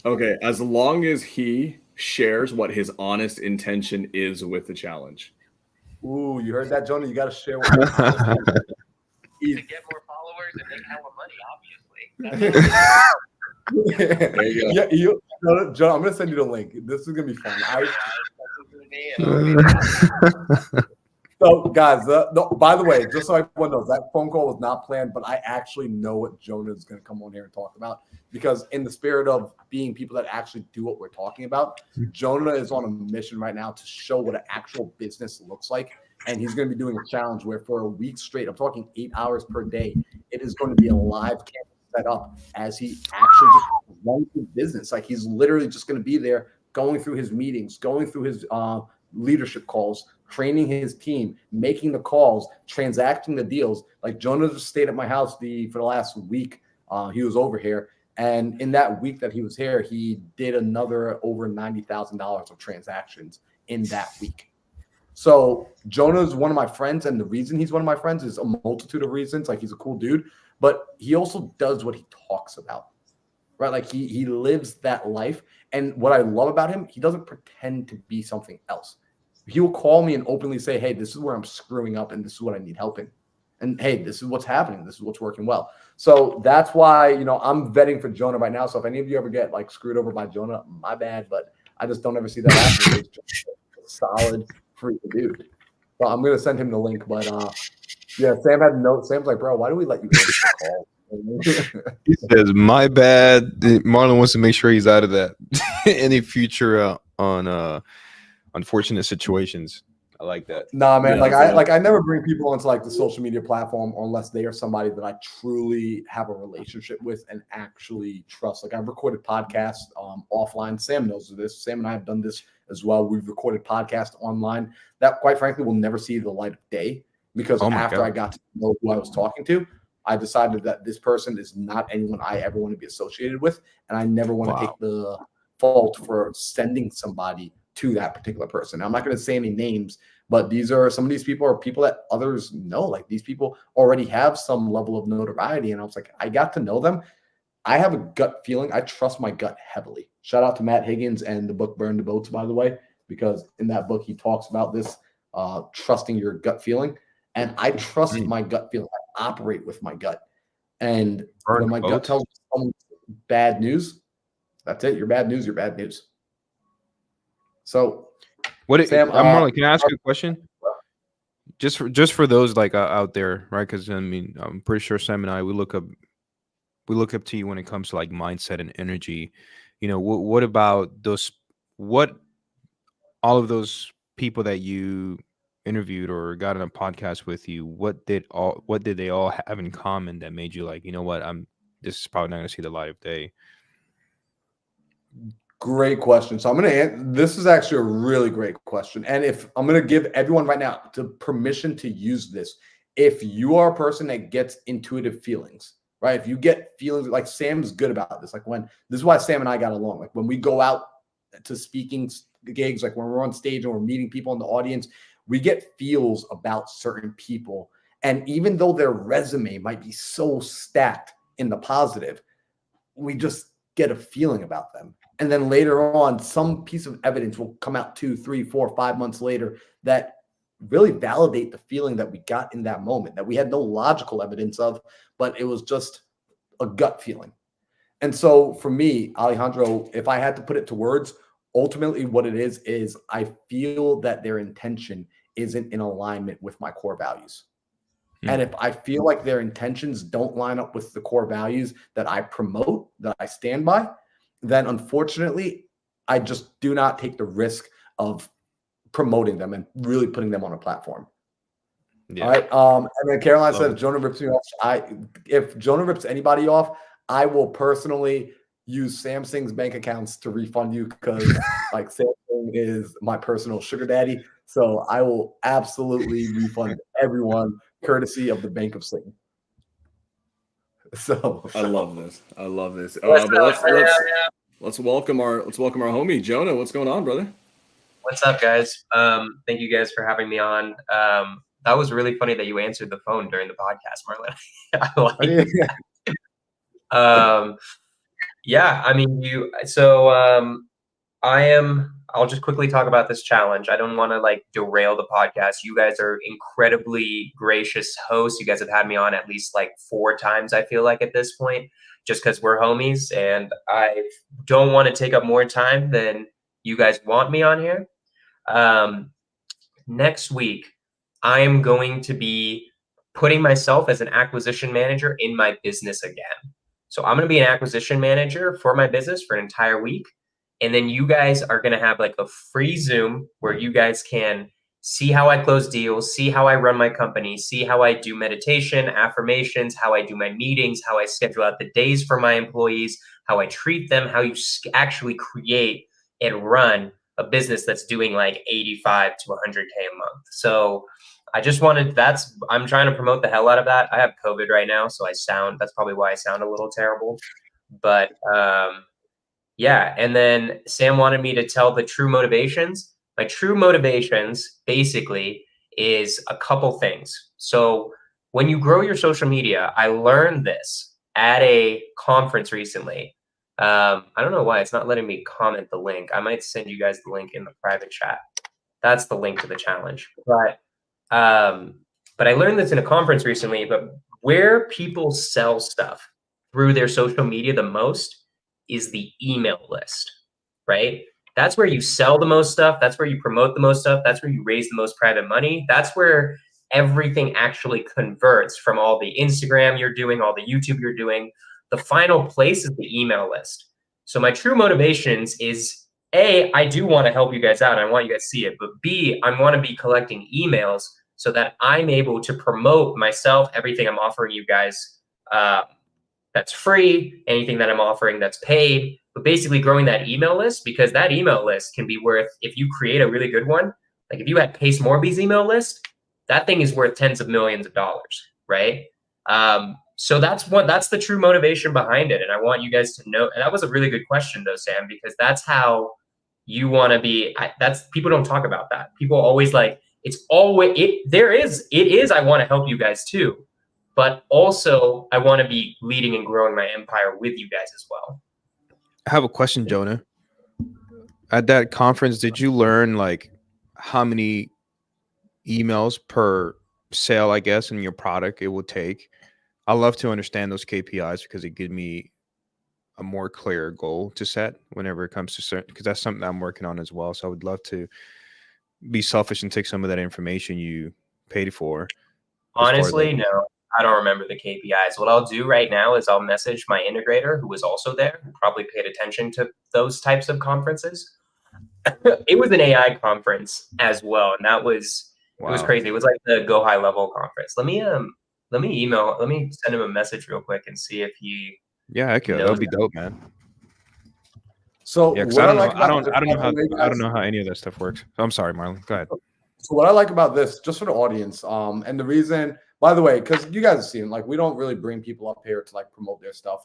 Okay, as long as he shares what his honest intention is with the challenge. Ooh, you heard that, Jonah? You got to share what to get more followers and make hella money, obviously. There you go. Yeah, Jonah, I'm going to send you the link. This is going to be fun. So, guys, by the way, just so everyone knows, that phone call was not planned, but I actually know what Jonah is going to come on here and talk about because in the spirit of being people that actually do what we're talking about, Jonah is on a mission right now to show what an actual business looks like, and he's going to be doing a challenge where for a week straight, I'm talking 8 hours per day, it is going to be a live camera set up as he actually just runs his business. Like he's literally just going to be there going through his meetings, going through his leadership calls, training his team, making the calls, transacting the deals. Like Jonah just stayed at my house for the last week. He was over here And in that week that he was here, he did another over $90,000 of transactions in that week. So Jonah is one of my friends, and the reason he's one of my friends is a multitude of reasons. Like, he's a cool dude, but he also does what he talks about, right? Like, he lives that life. And what I love about him, he doesn't pretend to be something else. He will call me and openly say, hey, this is where I'm screwing up and this is what I need help in. And hey, this is what's happening. This is what's working well. So that's why, I'm vetting for Jonah right now. So if any of you ever get like screwed over by Jonah, my bad, but I just don't ever see that happening. He's just a solid free dude. So I'm gonna send him the link. But yeah, Sam had no. Sam's like, bro, why do we let you answer the call? He says, "My bad." Marlon wants to make sure he's out of that. Any future on unfortunate situations. I like that. Nah, man. Yeah, I never bring people onto like the social media platform unless they are somebody that I truly have a relationship with and actually trust. Like, I've recorded podcasts offline. Sam knows this. Sam and I have done this as well. We've recorded podcasts online that, quite frankly, will never see the light of day because after I got to know who I was talking to, I decided that this person is not anyone I ever want to be associated with, and I never want to take the fault for sending somebody to that particular person. Now, I'm not going to say any names, but some of these people are people that others know. Like, these people already have some level of notoriety, and I was like, I got to know them. I have a gut feeling. I trust my gut heavily. Shout out to Matt Higgins and the book Burn the Boats, by the way, because in that book he talks about this trusting your gut feeling, and I trust my gut feeling. I operate with my gut, and when my gut tells me someone's bad news, that's it. You're bad news. You're bad news. So, Sam, Marlon, can I ask you a question? Just for those like out there, right? Because I mean, I'm pretty sure Sam and I we look up to you when it comes to like mindset and energy. What about those? What all of those people that you interviewed or got on a podcast with you? What did they all have in common that made you like, you know what? This is probably not going to see the light of day. Great question. So this is actually a really great question. And if I'm going to give everyone right now the permission to use this, if you are a person that gets intuitive feelings, right? If you get feelings like Sam's good about this, this is why Sam and I got along. Like, when we go out to speaking gigs, like when we're on stage and we're meeting people in the audience, we get feels about certain people. And even though their resume might be so stacked in the positive, we just get a feeling about them. And then later on, some piece of evidence will come out 2, 3, 4, 5 months later that really validate the feeling that we got in that moment, that we had no logical evidence of, but it was just a gut feeling. And so for me, Alejandro, if I had to put it to words, ultimately what it is I feel that their intention isn't in alignment with my core values. And if I feel like their intentions don't line up with the core values that I promote, that I stand by, then unfortunately, I just do not take the risk of promoting them and really putting them on a platform. Yeah. All right. And then Caroline said, if Jonah rips me off, if Jonah rips anybody off, I will personally use Samsung's bank accounts to refund you, because like Samsung is my personal sugar daddy. So I will absolutely refund everyone, courtesy of the Bank of Satan. So I love this. But let's welcome our homie Jonah. What's going on, brother? What's up, guys? Thank you guys for having me on. That was really funny that you answered the phone during the podcast, Marlon. I like that. Yeah, I mean, I'll just quickly talk about this challenge. I don't want to like derail the podcast. You guys are incredibly gracious hosts. You guys have had me on at least like 4 times, I feel like, at this point, just because we're homies, and I don't want to take up more time than you guys want me on here. Next week, I am going to be putting myself as an acquisition manager in my business again. So I'm going to be an acquisition manager for my business for an entire week. And then you guys are going to have like a free Zoom where you guys can see how I close deals, see how I run my company, see how I do meditation, affirmations, how I do my meetings, how I schedule out the days for my employees, how I treat them, how you actually create and run a business that's doing like 85 to 100K a month. So I just wanted, I'm trying to promote the hell out of that. I have COVID right now, so that's probably why I sound a little terrible. But yeah, and then Sam wanted me to tell the true motivations. My true motivations basically is a couple things. So when you grow your social media, I learned this at a conference recently. I don't know why it's not letting me comment the link. I might send you guys the link in the private chat. That's the link to the challenge. But I learned this in a conference recently. But where people sell stuff through their social media the most is the email list, right? That's where you sell the most stuff. That's where you promote the most stuff. That's where you raise the most private money. That's where everything actually converts from all the Instagram you're doing, all the YouTube you're doing. The final place is the email list. So my true motivations is A, I do want to help you guys out. I want you guys to see it. But B, I want to be collecting emails so that I'm able to promote myself, everything I'm offering you guys that's free, anything that I'm offering that's paid, but basically growing that email list, because that email list can be worth, if you create a really good one, like if you had Pace Morby's email list, that thing is worth tens of millions of dollars, right? So that's the true motivation behind it. And I want you guys to know, and that was a really good question though, Sam, because that's how you want to be. People don't talk about that. People always like, it's always, it is, I want to help you guys too. But also, I want to be leading and growing my empire with you guys as well. I have a question, Jonah. At that conference, did you learn like how many emails per sale, I guess, in your product it would take? I love to understand those KPIs because it gives me a more clear goal to set whenever it comes to certain, because that's something I'm working on as well. So I would love to be selfish and take some of that information you paid for. Honestly, no. I don't remember the KPIs. What I'll do right now is I'll message my integrator who was also there, who probably paid attention to those types of conferences. It was an AI conference as well, and that was It was crazy. It was like the Go High Level conference. Let me send him a message real quick and see if he that'd be dope, man. So yeah, what I don't know how any of that stuff works. I'm sorry, Marlon. Go ahead. So what I like about this, just for the audience, and the reason, by the way, because you guys have seen, like, we don't really bring people up here to like promote their stuff,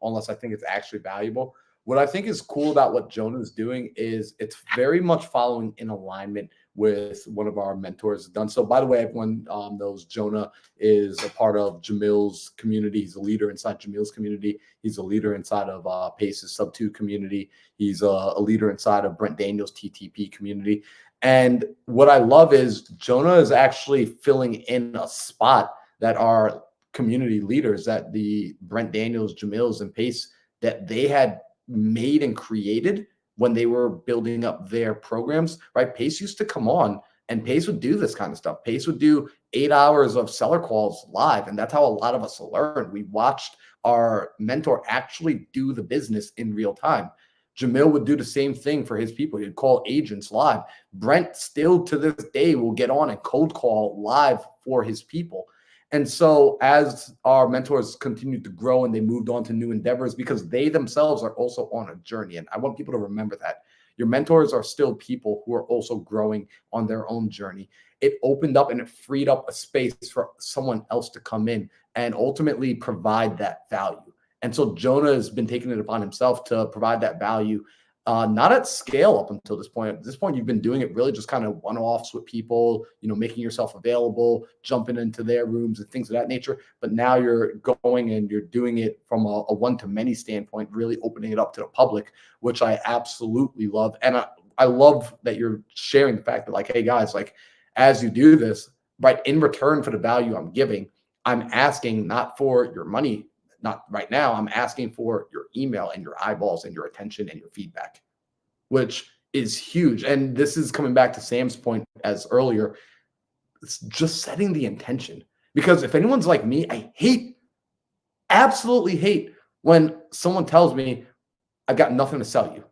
unless I think it's actually valuable. What I think is cool about what Jonah is doing is it's very much following in alignment with one of our mentors done. So by the way, everyone knows Jonah is a part of Jamil's community. He's a leader inside Jamil's community. He's a leader inside of Pace's Sub 2 community. He's a leader inside of Brent Daniels' TTP community. And what I love is Jonah is actually filling in a spot that our community leaders, that the Brent Daniels, Jamils, and Pace, that they had made and created when they were building up their programs, right? Pace used to come on and Pace would do this kind of stuff. Pace would do 8 hours of seller calls live. And that's how a lot of us learned. We watched our mentor actually do the business in real time. Jamil would do the same thing for his people. He'd call agents live. Brent still to this day will get on and cold call live for his people. And so as our mentors continued to grow and they moved on to new endeavors, because they themselves are also on a journey. And I want people to remember that your mentors are still people who are also growing on their own journey. It opened up and it freed up a space for someone else to come in and ultimately provide that value. And so Jonah has been taking it upon himself to provide that value, not at scale up until this point. At this point, you've been doing it really just kind of one-offs with people, making yourself available, jumping into their rooms and things of that nature. But now you're going and you're doing it from a one-to-many standpoint, really opening it up to the public, which I absolutely love. And I love that you're sharing the fact that, like, hey, guys, like, as you do this, right, in return for the value I'm giving, I'm asking not for your money. Not right now. I'm asking for your email and your eyeballs and your attention and your feedback, which is huge. And this is coming back to Sam's point as earlier. It's just setting the intention. Because if anyone's like me, I absolutely hate when someone tells me I've got nothing to sell you.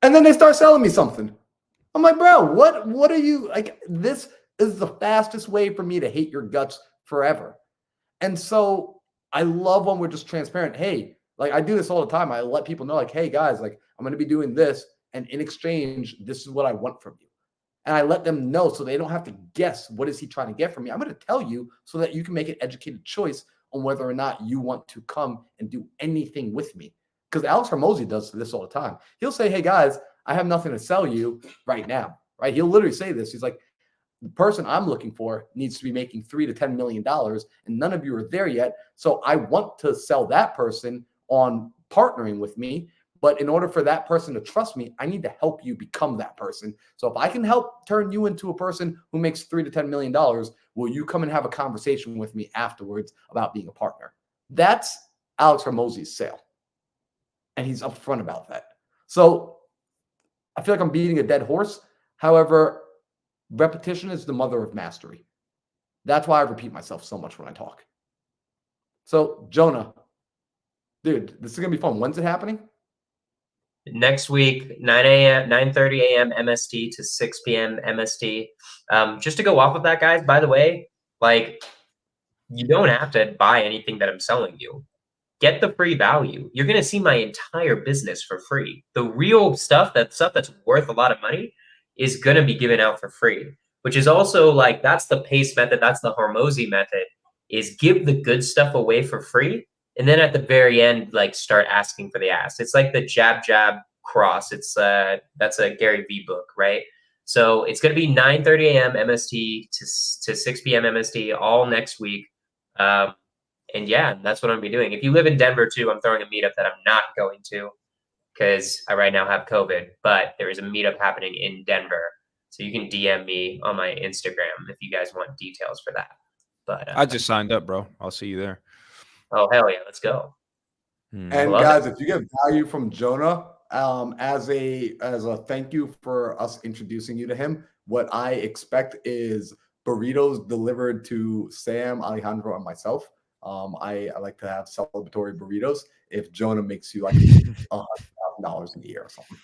And then they start selling me something. I'm like, bro, what are you like? This is the fastest way for me to hate your guts forever. And so I love when we're just transparent. Hey, like, I do this all the time. I let people know, like, hey, guys, like, I'm going to be doing this. And in exchange, this is what I want from you. And I let them know so they don't have to guess what is he trying to get from me. I'm going to tell you so that you can make an educated choice on whether or not you want to come and do anything with me. because Alex Hormozy does this all the time. He'll say, hey, guys, I have nothing to sell you right now, right? He'll literally say this. He's like, the person I'm looking for needs to be making $3 to $10 million, and none of you are there yet. So I want to sell that person on partnering with me. But in order for that person to trust me, I need to help you become that person. So if I can help turn you into a person who makes $3 to $10 million, will you come and have a conversation with me afterwards about being a partner? That's Alex Hormozy's sale. And he's upfront about that. So I feel like I'm beating a dead horse. However, repetition is the mother of mastery. That's why I repeat myself so much when I talk. So, Jonah, dude, this is going to be fun. When's it happening? Next week, 9:30 a.m. MST to 6 p.m. MST. Just to go off of that, guys, by the way, like, you don't have to buy anything that I'm selling you. Get the free value. You're going to see my entire business for free. The real stuff, that stuff that's worth a lot of money, is going to be given out for free, which is also like, that's the PACE method. That's the Hormozy method, is give the good stuff away for free. And then at the very end, like, start asking for the ask. It's like the jab, jab, cross. It's that's a Gary Vee book, right? So it's going to be 9:30 a.m. MST to 6 p.m. MST all next week. And yeah, that's what I'm going to be doing. If you live in Denver too, I'm throwing a meetup that I'm not going to because I right now have COVID, but there is a meetup happening in Denver. So you can DM me on my Instagram if you guys want details for that. But I just signed up, bro. I'll see you there. Oh, hell yeah. Let's go. And guys, if you get value from Jonah, as a thank you for us introducing you to him, what I expect is burritos delivered to Sam, Alejandro, and myself. I like to have celebratory burritos if Jonah makes you like $100,000 a year or something.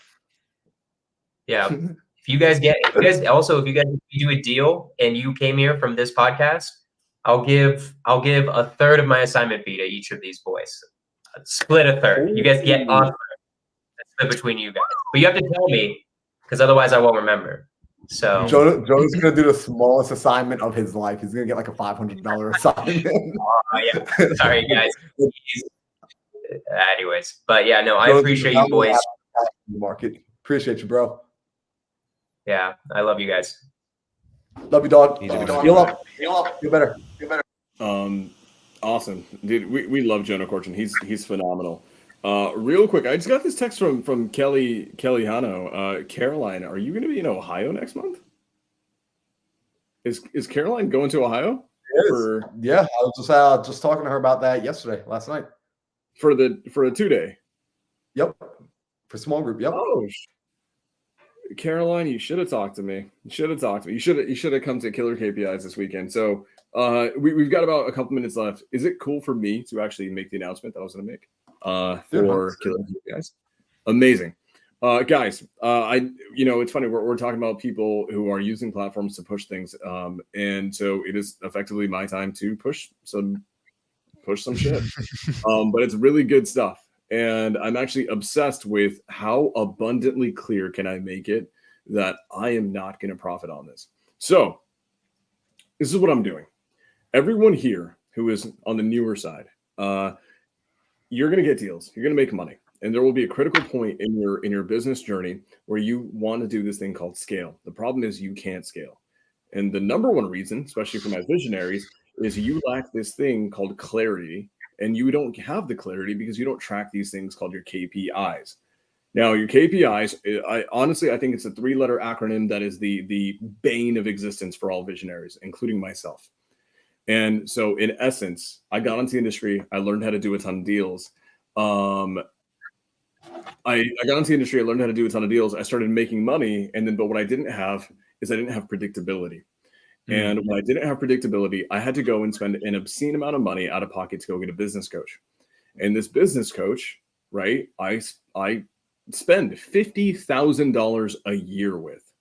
Yeah. If you guys do a deal and you came here from this podcast, I'll give a third of my assignment fee to each of these boys. Split a third. You guys get on split between you guys. But you have to tell me, because otherwise I won't remember. So Jonah's gonna do the smallest assignment of his life. He's gonna get like a $500 assignment. Yeah. Sorry, guys. Anyways, but yeah, no, I appreciate you boys. Market. Appreciate you, bro. Yeah, I love you guys. Love you, dog. Feel up. Feel better. Awesome, dude. We love Jonah Corchin. He's phenomenal. Real quick, I just got this text from Kelly Hano. Caroline, are you going to be in Ohio next month? Is Caroline going to Ohio? Yeah, I was just talking to her about that last night. For a 2-day. Yep. For small group. Yep. Oh, Caroline, you should have talked to me. You should have come to Killer KPIs this weekend. So we've got about a couple minutes left. Is it cool for me to actually make the announcement that I was going to make for Killer KPIs? Amazing. Guys, it's funny. We're talking about people who are using platforms to push things. And so it is effectively my time to push some shit. But it's really good stuff. And I'm actually obsessed with how abundantly clear can I make it that I am not going to profit on this. So this is what I'm doing. Everyone here who is on the newer side, you're going to get deals. You're going to make money. And there will be a critical point in your business journey where you want to do this thing called scale. The problem is you can't scale. And the number one reason, especially for my visionaries, is you lack this thing called clarity. And you don't have the clarity because you don't track these things called your KPIs. Now, your KPIs, I think it's a 3-letter acronym that is the bane of existence for all visionaries, including myself. And so in essence, I got into the industry. I learned how to do a ton of deals. I got into the industry. I learned how to do a ton of deals. I started making money. But what I didn't have is I didn't have predictability. And when I didn't have predictability, I had to go and spend an obscene amount of money out of pocket to go get a business coach. And this business coach, right, I spend $50,000 a year with.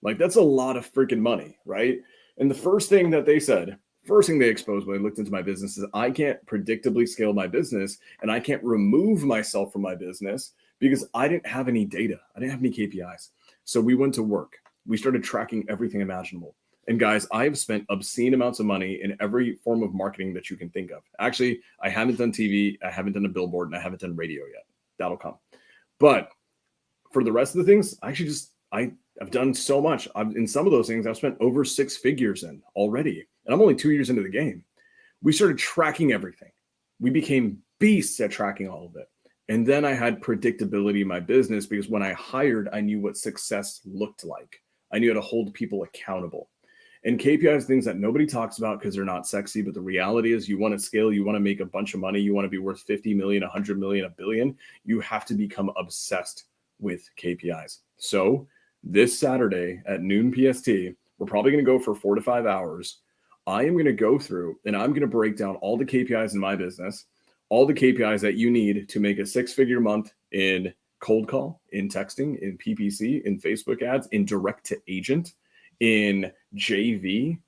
Like, that's a lot of freaking money, right? And the first thing they exposed when I looked into my business is I can't predictably scale my business, and I can't remove myself from my business because I didn't have any data. I didn't have any KPIs. So we went to work. We started tracking everything imaginable. And guys, I have spent obscene amounts of money in every form of marketing that you can think of. Actually, I haven't done TV, I haven't done a billboard, and I haven't done radio yet. that'll come. But for the rest of the things, I actually I've done so much. In some of those things, I've spent over 6 figures in already. And I'm only 2 years into the game. We started tracking everything. We became beasts at tracking all of it. And then I had predictability in my business because when I hired, I knew what success looked like. I knew how to hold people accountable. And KPIs, things that nobody talks about because they're not sexy, but the reality is you want to scale, you want to make a bunch of money, you want to be worth 50 million, 100 million, a billion, you have to become obsessed with KPIs. So this Saturday at noon PST, we're probably going to go for 4 to 5 hours. I am going to go through and I'm going to break down all the KPIs in my business, all the KPIs that you need to make a 6-figure month in cold call, in texting, in PPC, in Facebook ads, in direct to agent, in JV,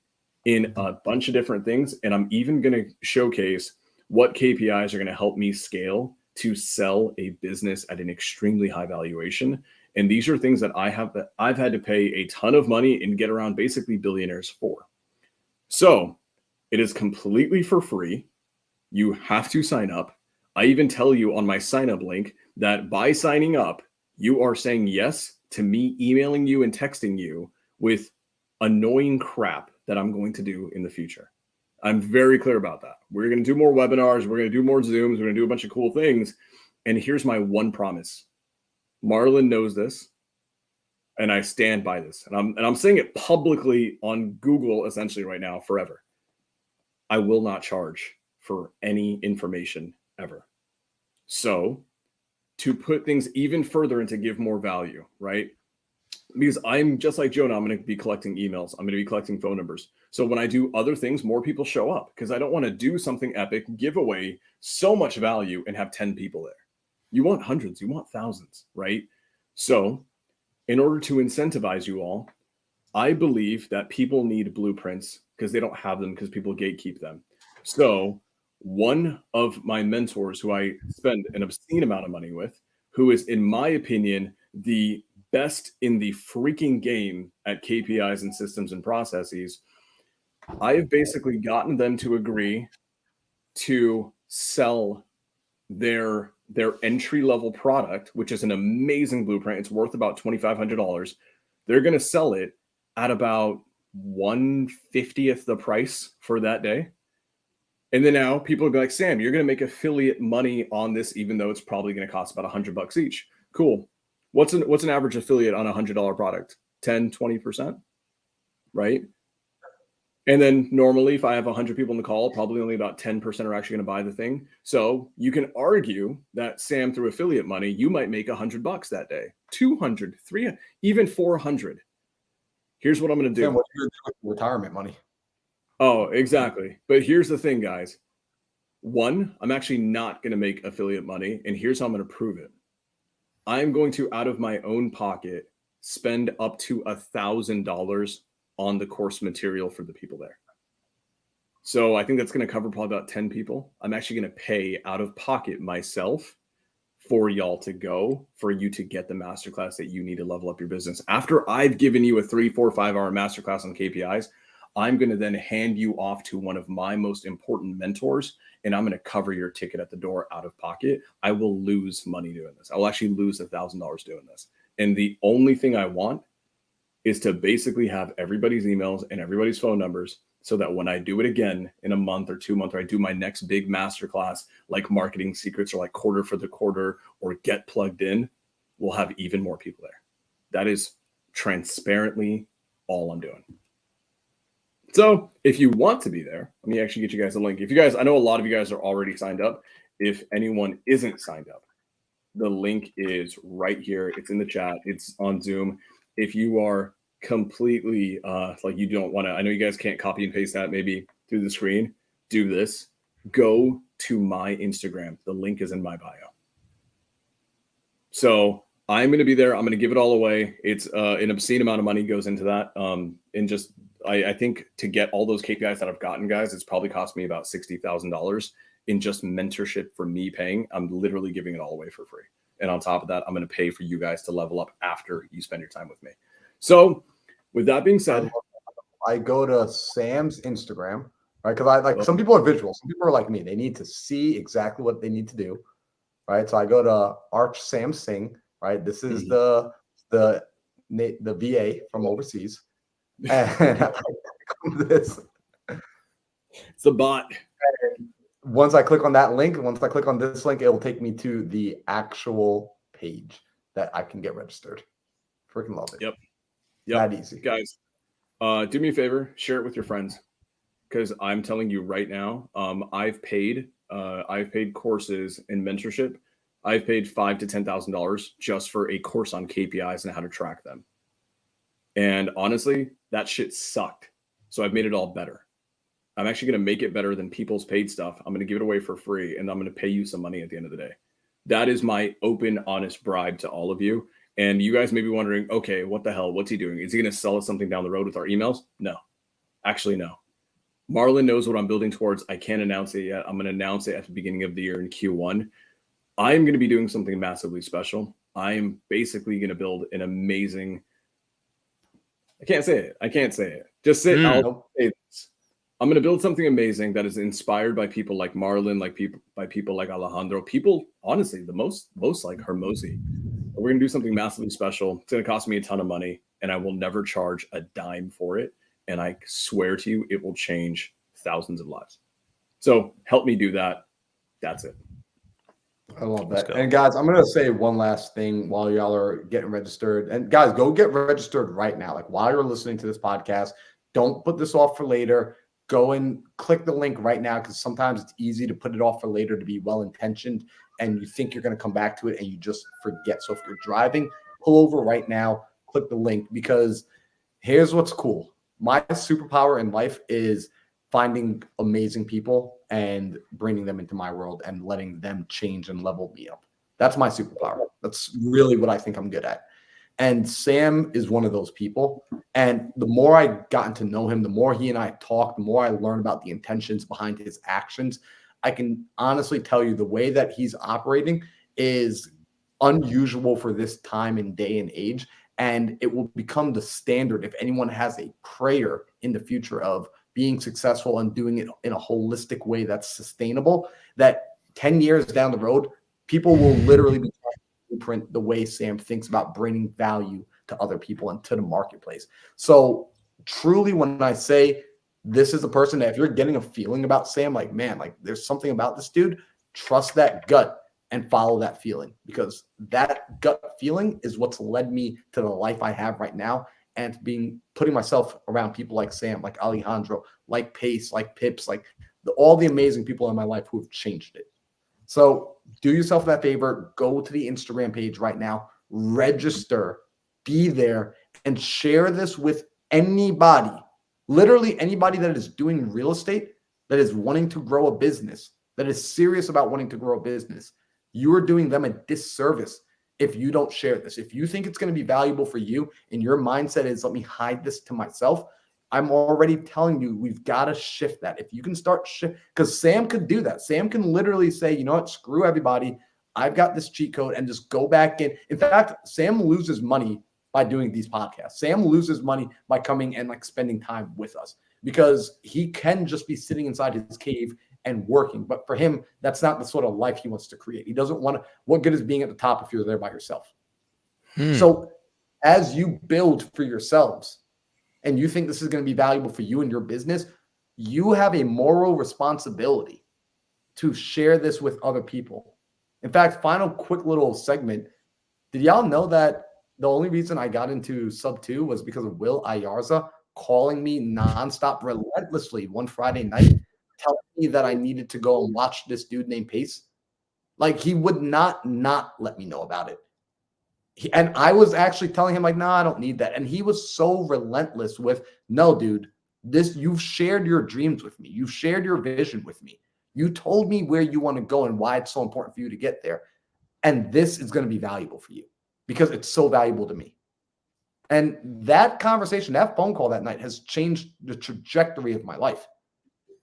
in a bunch of different things. And I'm even going to showcase what KPIs are going to help me scale to sell a business at an extremely high valuation. And these are things that I've had to pay a ton of money and get around basically billionaires for. So it is completely for free. You have to sign up. I even tell you on my sign up link that by signing up, you are saying yes to me emailing you and texting you with annoying crap that I'm going to do in the future. I'm very clear about that. We're going to do more webinars. We're going to do more Zooms. We're going to do a bunch of cool things. And here's my one promise. Marlon knows this, and I stand by this. And I'm saying it publicly on Google essentially right now forever. I will not charge for any information ever. So to put things even further and to give more value, right? Because I'm just like Jonah, I'm going to be collecting emails. I'm going to be collecting phone numbers. So when I do other things, more people show up because I don't want to do something epic, give away so much value and have 10 people there. You want hundreds, you want thousands, right? So in order to incentivize you all, I believe that people need blueprints because they don't have them because people gatekeep them. So one of my mentors who I spend an obscene amount of money with, who is, in my opinion, the best in the freaking game at KPIs and systems and processes, I have basically gotten them to agree to sell their entry-level product, which is an amazing blueprint. It's worth about $2,500. They're going to sell it at about 1/50th the price for that day. And then now people will be like, Sam, you're going to make affiliate money on this, even though it's probably going to cost about $100 each. Cool. What's an average affiliate on a $100 product? 10, 20%, right? And then normally if I have 100 people in the call, probably only about 10% are actually going to buy the thing. So you can argue that Sam, through affiliate money, you might make $100 that day, 200, 300, even 400. Here's what I'm going to do. Sam, what are you going to do with retirement money? Oh, exactly. But here's the thing, guys. One, I'm actually not going to make affiliate money. And here's how I'm going to prove it. I'm going to, out of my own pocket, spend up to $1,000 on the course material for the people there. So I think that's going to cover probably about 10 people. I'm actually going to pay out of pocket myself for y'all to go, for you to get the masterclass that you need to level up your business. After I've given you a 3, 4, 5 hour masterclass on KPIs, I'm going to then hand you off to one of my most important mentors, and I'm going to cover your ticket at the door out of pocket. I will lose money doing this. I will actually lose $1,000 doing this. And the only thing I want is to basically have everybody's emails and everybody's phone numbers so that when I do it again in a month or 2 months, or I do my next big masterclass, like Marketing Secrets or like Quarter for the Quarter or Get Plugged In, we'll have even more people there. That is transparently all I'm doing. So if you want to be there, let me actually get you guys a link. If you guys, I know a lot of you guys are already signed up. If anyone isn't signed up, the link is right here. It's in the chat. It's on Zoom. If you are completely like you don't want to, I know you guys can't copy and paste that maybe through the screen, do this. Go to my Instagram. The link is in my bio. So I'm going to be there. I'm going to give it all away. It's an obscene amount of money goes into that. And just, I think to get all those KPIs that I've gotten, guys, it's probably cost me about $60,000 in just mentorship for me paying. I'm literally giving it all away for free. And on top of that, I'm going to pay for you guys to level up after you spend your time with me. So with that being said, I go to Sam's Instagram, right? Because I like some people are visual. Some people are like me. They need to see exactly what they need to do. right? So I go to Arch Sam Singh, right? This is the VA from overseas, and I click on this. It's a bot. Once I click on that link, once I click on this link, it will take me to the actual page that I can get registered. Freaking love it. Yep. That easy. Guys, do me a favor, share it with your friends, because I'm telling you right now, I've paid courses in mentorship. I've paid $5,000 to $10,000 just for a course on KPIs and how to track them. And honestly, that shit sucked. So I've made it all better. I'm actually going to make it better than people's paid stuff. I'm going to give it away for free, and I'm going to pay you some money at the end of the day. That is my open, honest bribe to all of you. And you guys may be wondering, okay, what the hell? What's he doing? Is he going to sell us something down the road with our emails? No. Actually, no. Marlon knows what I'm building towards. I can't announce it yet. I'm going to announce it at the beginning of the year in Q1. I'm going to be doing something massively special. I'm basically going to build an amazing... I can't say it. Just say I'll say this. I'm going to build something amazing that is inspired by people like Marlon, by people like Alejandro, people, honestly, the most like Hermosi. We're going to do something massively special. It's going to cost me a ton of money, and I will never charge a dime for it. And I swear to you, it will change thousands of lives. So help me do that. That's it. I love that. And guys, I'm going to say one last thing while y'all are getting registered. And guys, go get registered right now. Like while you're listening to this podcast, don't put this off for later. Go and click the link right now, because sometimes it's easy to put it off for later to be well-intentioned and you think you're going to come back to it and you just forget. So if you're driving, pull over right now, click the link, because here's what's cool. My superpower in life is finding amazing people and bringing them into my world and letting them change and level me up. That's my superpower. That's really what I think I'm good at. And Sam is one of those people. And the more I gotten to know him, the more he and I talk, the more I learn about the intentions behind his actions. I can honestly tell you the way that he's operating is unusual for this time and day and age. And it will become the standard if anyone has a prayer in the future of being successful and doing it in a holistic way that's sustainable, that 10 years down the road, people will literally be trying to blueprint the way Sam thinks about bringing value to other people and to the marketplace. So truly, when I say this is a person that if you're getting a feeling about Sam, like, man, like there's something about this dude, trust that gut and follow that feeling, because that gut feeling is what's led me to the life I have right now, and putting myself around people like Sam, like Alejandro, like Pace, like Pips, like all the amazing people in my life who have changed it. So do yourself that favor, go to the Instagram page right now, register, be there, and share this with anybody, literally anybody that is doing real estate, that is wanting to grow a business, that is serious about wanting to grow a business. You are doing them a disservice if you don't share this. If you think it's going to be valuable for you and your mindset is, let me hide this to myself, I'm already telling you, we've got to shift that. If you can start because Sam could do that. Sam can literally say, you know what, screw everybody. I've got this cheat code, and just go back in. In fact, Sam loses money by doing these podcasts. Sam loses money by coming and like spending time with us, because he can just be sitting inside his cave and working. But for him, that's not the sort of life he wants to create. He doesn't want to. What good is being at the top if you're there by yourself? So as you build for yourselves and you think this is going to be valuable for you and your business, you have a moral responsibility to share this with other people. In fact, final quick little segment. Did y'all know that the only reason I got into Sub 2 was because of Will Ayarza calling me nonstop, relentlessly one Friday night, telling me that I needed to go and watch this dude named Pace? Like, he would not let me know about it. And I was actually telling him, like, no, I don't need that. And he was so relentless with, no, dude, you've shared your dreams with me. You've shared your vision with me. You told me where you want to go and why it's so important for you to get there. And this is going to be valuable for you because it's so valuable to me. And that conversation, that phone call that night has changed the trajectory of my life,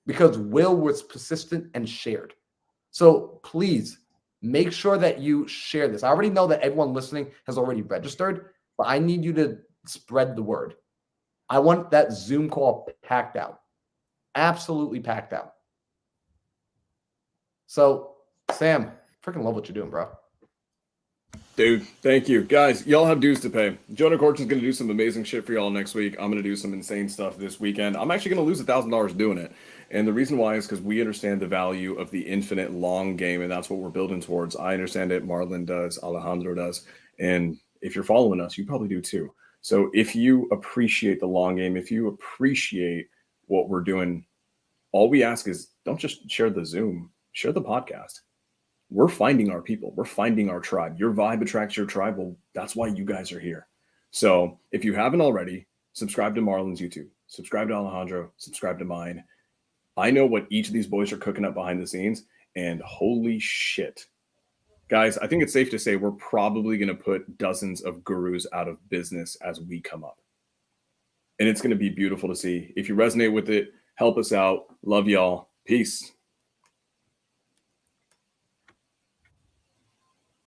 because Will was persistent and shared. So please make sure that you share this. I already know that everyone listening has already registered, but I need you to spread the word. I want that Zoom call packed out. Absolutely packed out. So, Sam, Freaking love what you're doing, bro. Dude, thank you. Guys, y'all have dues to pay. Jonah Corton's going to do some amazing shit for y'all next week. I'm going to do some insane stuff this weekend. I'm actually going to lose $1,000 doing it. And the reason why is because we understand the value of the infinite long game, and that's what we're building towards. I understand it. Marlon does. Alejandro does. And if you're following us, you probably do too. So if you appreciate the long game, if you appreciate what we're doing, all we ask is don't just share the Zoom, share the podcast. We're finding our people. We're finding our tribe. Your vibe attracts your tribe. Well, that's why you guys are here. So if you haven't already, subscribe to Marlon's YouTube, subscribe to Alejandro, subscribe to mine. I know what each of these boys are cooking up behind the scenes, and holy shit. Guys, I think it's safe to say we're probably going to put dozens of gurus out of business as we come up. And it's going to be beautiful to see. If you resonate with it, help us out. Love y'all. Peace.